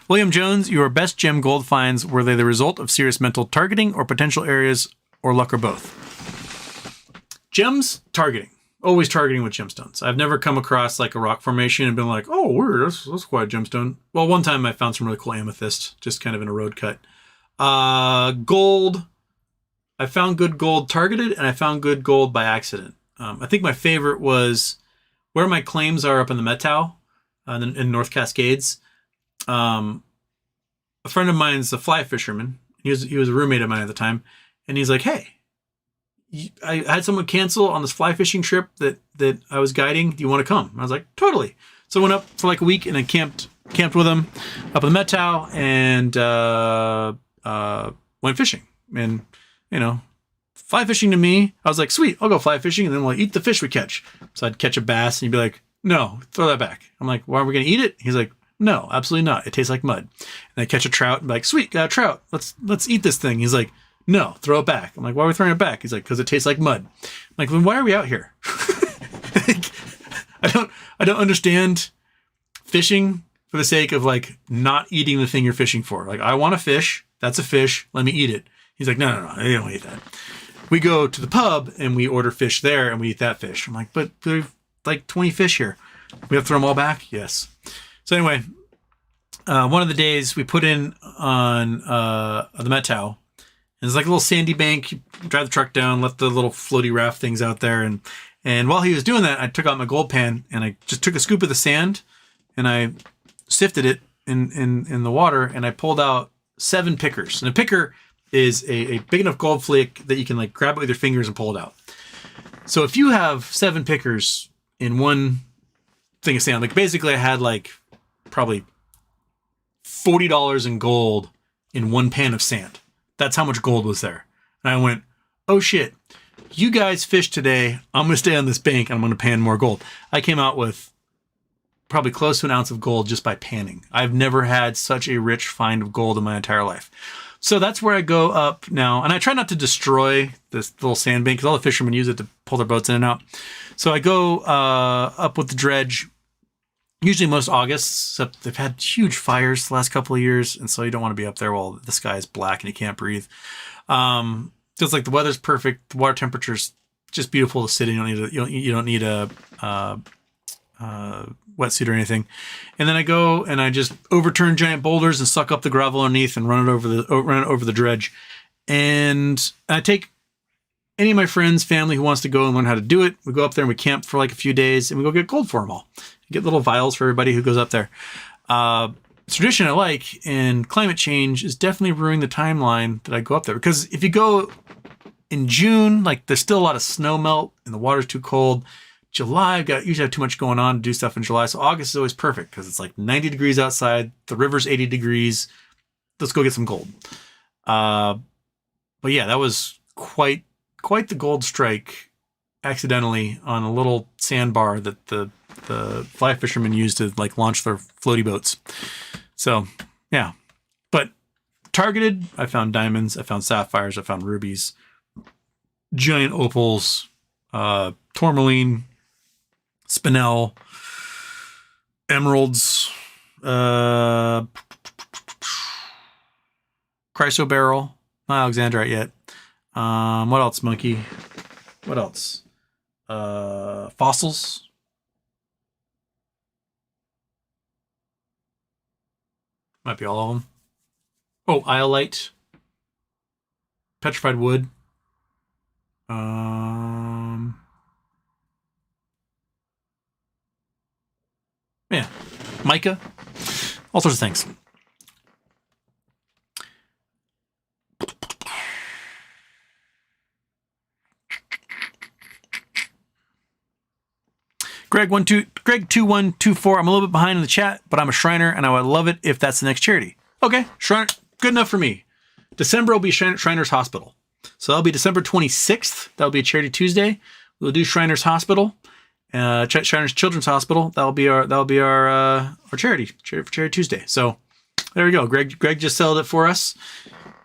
Speaker 1: William Jones, your best gem gold finds, were they the result of serious mental targeting or potential areas or luck or both? Gems, targeting. Always targeting with gemstones. I've never come across like a rock formation and been like, oh, weird, that's quite a gemstone. Well, one time I found some really cool amethyst, just kind of in a road cut. Gold. I found good gold targeted, and I found good gold by accident. I think my favorite was where my claims are up in the Methow in North Cascades. A friend of mine's a fly fisherman. He was a roommate of mine at the time, and he's like, hey, I had someone cancel on this fly fishing trip that I was guiding. Do you want to come? I was like, totally. So I went up for like a week and I camped with him up in the Methow and went fishing. And, fly fishing to me, I was like, sweet, I'll go fly fishing and then we'll eat the fish we catch. So I'd catch a bass and he'd be like, no, throw that back. I'm like, well, are we going to eat it? He's like, No, absolutely not. It tastes like mud. And I catch a trout, I'm like, sweet, got a trout. Let's eat this thing. He's like, no, throw it back. I'm like, why are we throwing it back? He's like, because it tastes like mud. I'm like, then why are we out here? Like, I don't understand fishing for the sake of like not eating the thing you're fishing for. Like, I want a fish. That's a fish. Let me eat it. He's like, no, I don't eat that. We go to the pub and we order fish there and we eat that fish. I'm like, but there's like 20 fish here. We have to throw them all back? Yes. So anyway, one of the days we put in on the Met Tau. It's like a little sandy bank. You drive the truck down, let the little floaty raft things out there. And while he was doing that, I took out my gold pan and I just took a scoop of the sand and I sifted it in the water and I pulled out 7 pickers. And a picker is a big enough gold flake that you can like grab it with your fingers and pull it out. So if you have 7 pickers in one thing of sand, like basically I had like probably $40 in gold in one pan of sand. That's how much gold was there. And I went, oh shit, you guys fish today. I'm going to stay on this bank and I'm going to pan more gold. I came out with probably close to an ounce of gold just by panning. I've never had such a rich find of gold in my entire life. So that's where I go up now. And I try not to destroy this little sand bank because all the fishermen use it to pull their boats in and out. So I go up with the dredge, usually most August, except they've had huge fires the last couple of years. And so you don't want to be up there while the sky is black and you can't breathe. Just like the weather's perfect. The water temperature's just beautiful to sit in. You don't need a wetsuit or anything. And then I go and I just overturn giant boulders and suck up the gravel underneath and run it over the dredge. And I take any of my friends, family who wants to go and learn how to do it. We go up there and we camp for like a few days and we go get gold for them all. Get little vials for everybody who goes up there. Tradition I like, and climate change is definitely ruining the timeline that I go up there. Because if you go in June, like there's still a lot of snow melt and the water's too cold. July, usually have too much going on to do stuff in July. So August is always perfect because it's like 90 degrees outside. The river's 80 degrees. Let's go get some gold. But yeah, that was quite the gold strike accidentally on a little sandbar that the fly fishermen used to like launch their floaty boats. So yeah, but targeted, I found diamonds, I found sapphires, I found rubies, giant opals, tourmaline, spinel, emeralds, chrysoberyl, not alexandrite yet. What else, monkey? What else? Fossils. Might be all of them. Oh, iolite. Petrified wood. Yeah. Mica. All sorts of things. Greg2124. I'm a little bit behind in the chat, but I'm a Shriner and I would love it if that's the next charity. Okay, Shriner, good enough for me. December will be Shriners Hospital. So that'll be December 26th. That'll be a charity Tuesday. We'll do Shriners Hospital, Shriners Children's Hospital. That'll be our charity for Charity Tuesday. So there we go. Greg just settled it for us.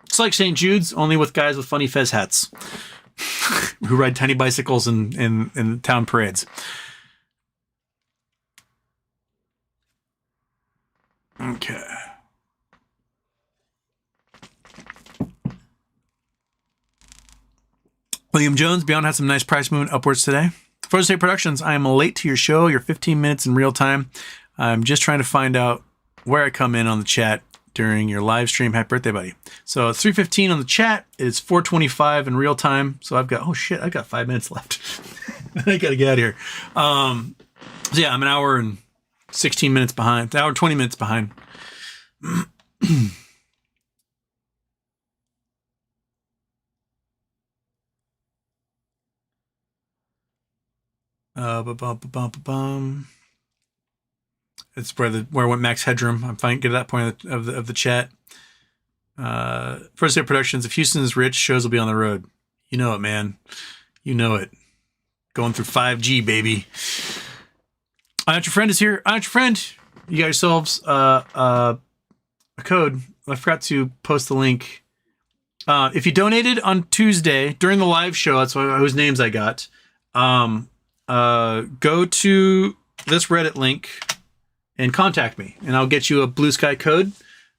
Speaker 1: It's like St. Jude's, only with guys with funny fez hats who ride tiny bicycles in town parades. Okay. William Jones, Beyond had some nice price movement upwards today. Frozen State Productions, I am late to your show. You're 15 minutes in real time. I'm just trying to find out where I come in on the chat during your live stream. Happy birthday, buddy. So it's 3:15 on the chat. It's 4:25 in real time. So I've got 5 minutes left. I got to get out of here. So yeah, I'm an hour and 16 minutes behind. An hour and 20 minutes behind. It's where I went max headroom. I'm fine. Get to that point of the chat. First Day Productions. If Houston is rich, shows will be on the road. You know it, man. You know it. Going through 5G, baby. I Not Your Friend is here. I Not Your Friend. You got yourselves a code. I forgot to post the link. If you donated on Tuesday during the live show, that's whose names I got. Go to this Reddit link and contact me, and I'll get you a Blue Sky code.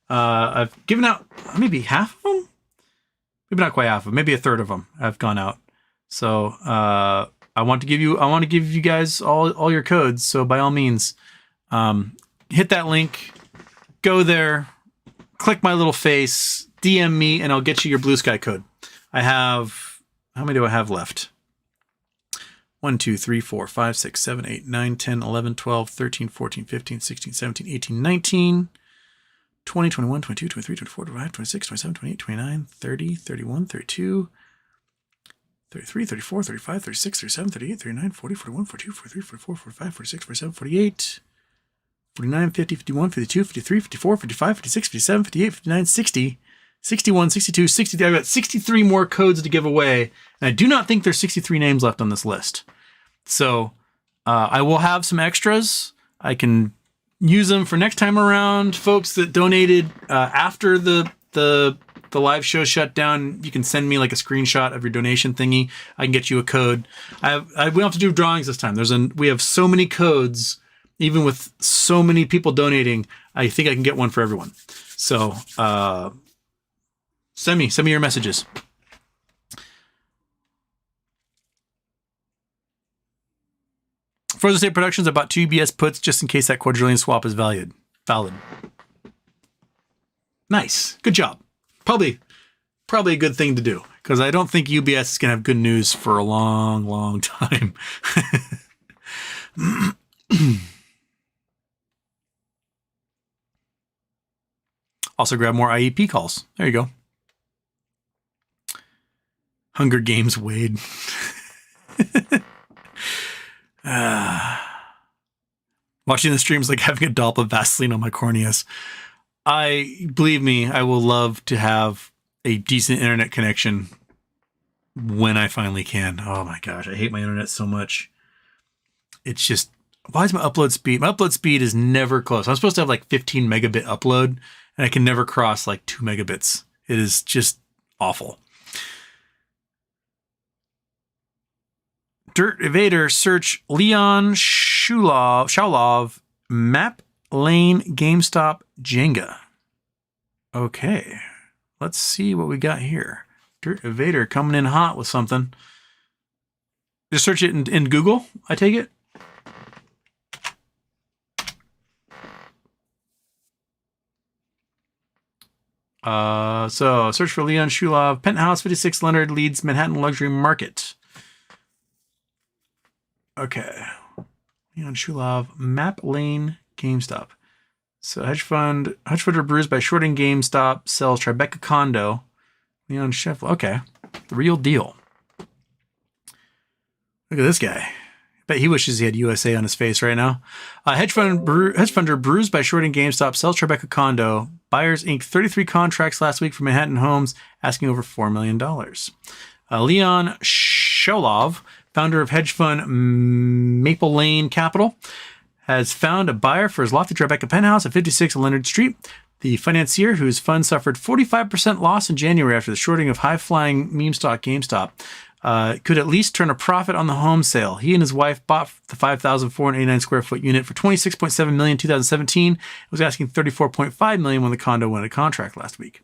Speaker 1: I've given out maybe half of them, maybe not quite half of them, maybe a third of them have gone out. So I want to give you guys all your codes. So by all means, hit that link, go there, click my little face, DM me, and I'll get you your Blue Sky code. I have, how many do I have left? 1, 2, 3, 4, 5, 6, 7, 8, 9, 10, 11, 12, 13, 14, 15, 16, 17, 18, 19, 20, 21, 22, 23, 24, 25, 26, 27, 28, 29, 30, 31, 32, 33, 34, 35, 36, 37, 38, 39, 40, 41, 42, 43, 44, 45, 46, 47, 48, 49, 50, 51, 52, 53, 54, 55, 56, 57, 58, 59, 60, 61, 62, 63. I've got 63 more codes to give away, and I do not think there's 63 names left on this list. So I will have some extras. I can use them for next time around. Folks that donated after the live show shut down, you can send me like a screenshot of your donation thingy. I can get you a code. We don't have to do drawings this time. We have so many codes, even with so many people donating. I think I can get one for everyone. So send me your messages. Frozen State Productions, I bought 2 UBS puts just in case that quadrillion swap is valid. Nice. Good job. Probably a good thing to do, because I don't think UBS is going to have good news for a long, long time. Also grab more IEP calls. There you go. Hunger Games Wade. Watching the streams like having a dollop of Vaseline on my corneas. Believe me, I will love to have a decent internet connection when I finally can. Oh my gosh, I hate my internet so much. It's just, why is my upload speed? My upload speed is never close. I'm supposed to have like 15 megabit upload, and I can never cross like 2 megabits. It is just awful. Dirt Evader, search Leon Shaulov, Map Lane, GameStop, Jenga. Okay, let's see what we got here. Dirt Evader coming in hot with something. Just search it in Google, I take it. So search for Leon Shulov, Penthouse 56 Leonard, Leeds, Manhattan Luxury Market. Okay. Leon Shulov, Map Lane, GameStop. So hedge funder bruised by shorting GameStop, sells Tribeca condo. Leon Sheffield. Okay. The real deal. Look at this guy. I bet he wishes he had USA on his face right now. Hedge funder bruised by shorting GameStop, sells Tribeca condo. Buyers inked 33 contracts last week for Manhattan Homes, asking over $4 million. Leon Sholov, founder of hedge fund Maple Lane Capital, has found a buyer for his lofty Tribeca penthouse at 56 Leonard Street. The financier, whose fund suffered 45% loss in January after the shorting of high-flying meme stock GameStop, could at least turn a profit on the home sale. He and his wife bought the 5,489 square foot unit for $26.7 million in 2017. It was asking $34.5 million when the condo went into contract last week.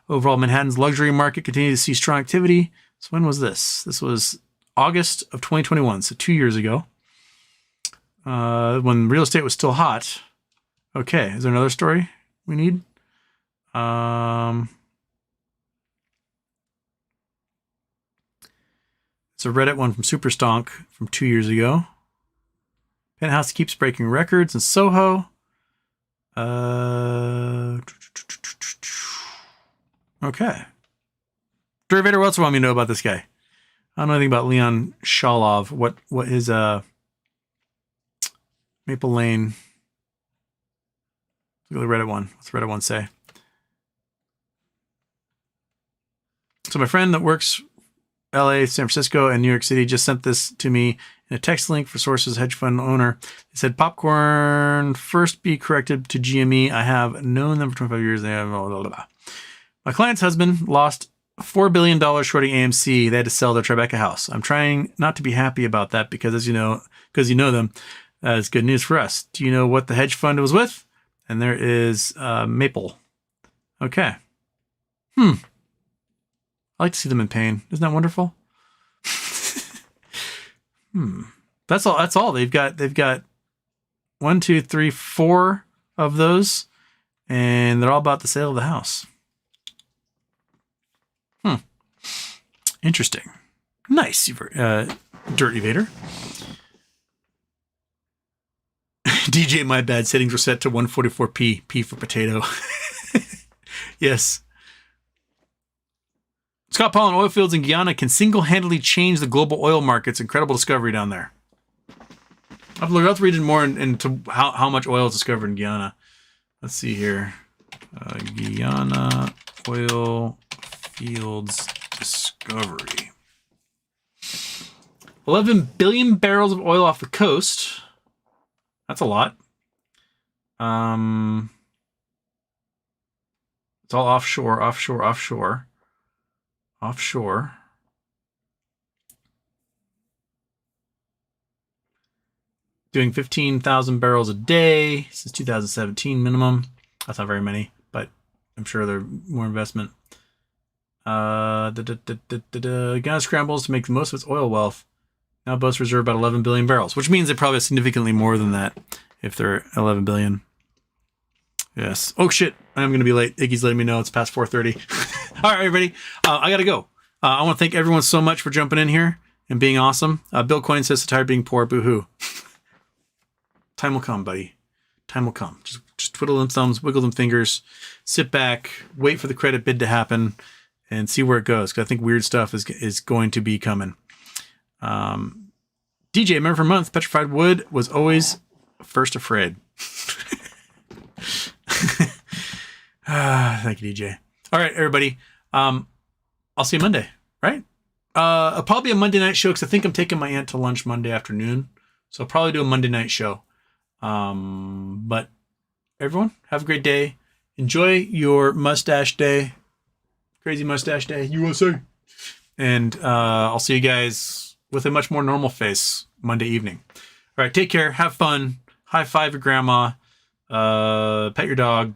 Speaker 1: Overall, Manhattan's luxury market continued to see strong activity. So when was this? This was August of 2021, so 2 years ago, when real estate was still hot. Okay, is there another story we need? It's a Reddit one from Superstonk from 2 years ago. Penthouse keeps breaking records in Soho. Okay. Derivator, what else do you want me to know about this guy? I don't know anything about Leon Sholov. What his Maple Lane. Look at the Reddit one. What's the Reddit one say? So my friend that works LA, San Francisco, and New York City just sent this to me In a text link for sources, hedge fund owner, it said popcorn first be corrected to GME. I have known them for 25 years. They have blah, blah, blah. My client's husband lost $4 billion shorting AMC. They had to sell their Tribeca house. I'm trying not to be happy about that because, as you know, them, it's good news for us. Do you know what the hedge fund was with? And there is Maple. Okay. I like to see them in pain. Isn't that wonderful? That's all. They've got 1, 2, 3, 4 of those, and they're all about the sale of the house. Interesting. Nice, Dirt Evader. DJ, my bad. Settings were set to 144p. P for potato. Yes. Scott Paul, oil fields in Guyana can single-handedly change the global oil markets. Incredible discovery down there. I'll have to read more into how much oil is discovered in Guyana. Let's see here. Guyana oil fields discovery. 11 billion barrels of oil off the coast. That's a lot. It's all offshore. Doing 15,000 barrels a day since 2017 minimum. That's not very many, but I'm sure there's more investment. Ghana scrambles to make the most of its oil wealth. Now boasts reserve about 11 billion barrels, which means they probably have significantly more than that if they're 11 billion. Yes. Oh, shit. I'm going to be late. Iggy's letting me know it's past 4:30. All right, everybody. I got to go. I want to thank everyone so much for jumping in here and being awesome. Bill Cohen says, tired of being poor. Boo-hoo. Time will come, buddy. Time will come. Just twiddle them thumbs, wiggle them fingers, sit back, wait for the credit bid to happen, and see where it goes. Because I think weird stuff is going to be coming. DJ, member for a month, petrified wood was always first afraid. Thank you, DJ. All right, everybody. I'll see you Monday, right? I'll probably be a Monday night show because I think I'm taking my aunt to lunch Monday afternoon. So I'll probably do a Monday night show. But everyone, have a great day. Enjoy your mustache day. Crazy mustache day, USA. And I'll see you guys with a much more normal face Monday evening. All right, take care. Have fun. High five your grandma. Pet your dog.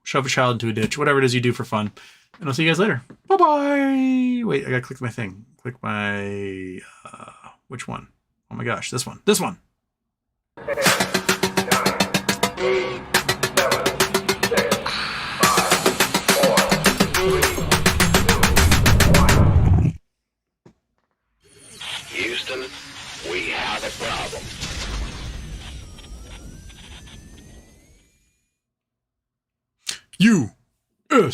Speaker 1: Shove a child into a ditch. Whatever it is you do for fun. And I'll see you guys later. Bye-bye. Wait, I gotta click my thing. Click my... which one? Oh my gosh, this one. This one. 10, 9, 8, 7, 6, 5, 4, 3, 2, 1. Houston, we have a problem. U.S.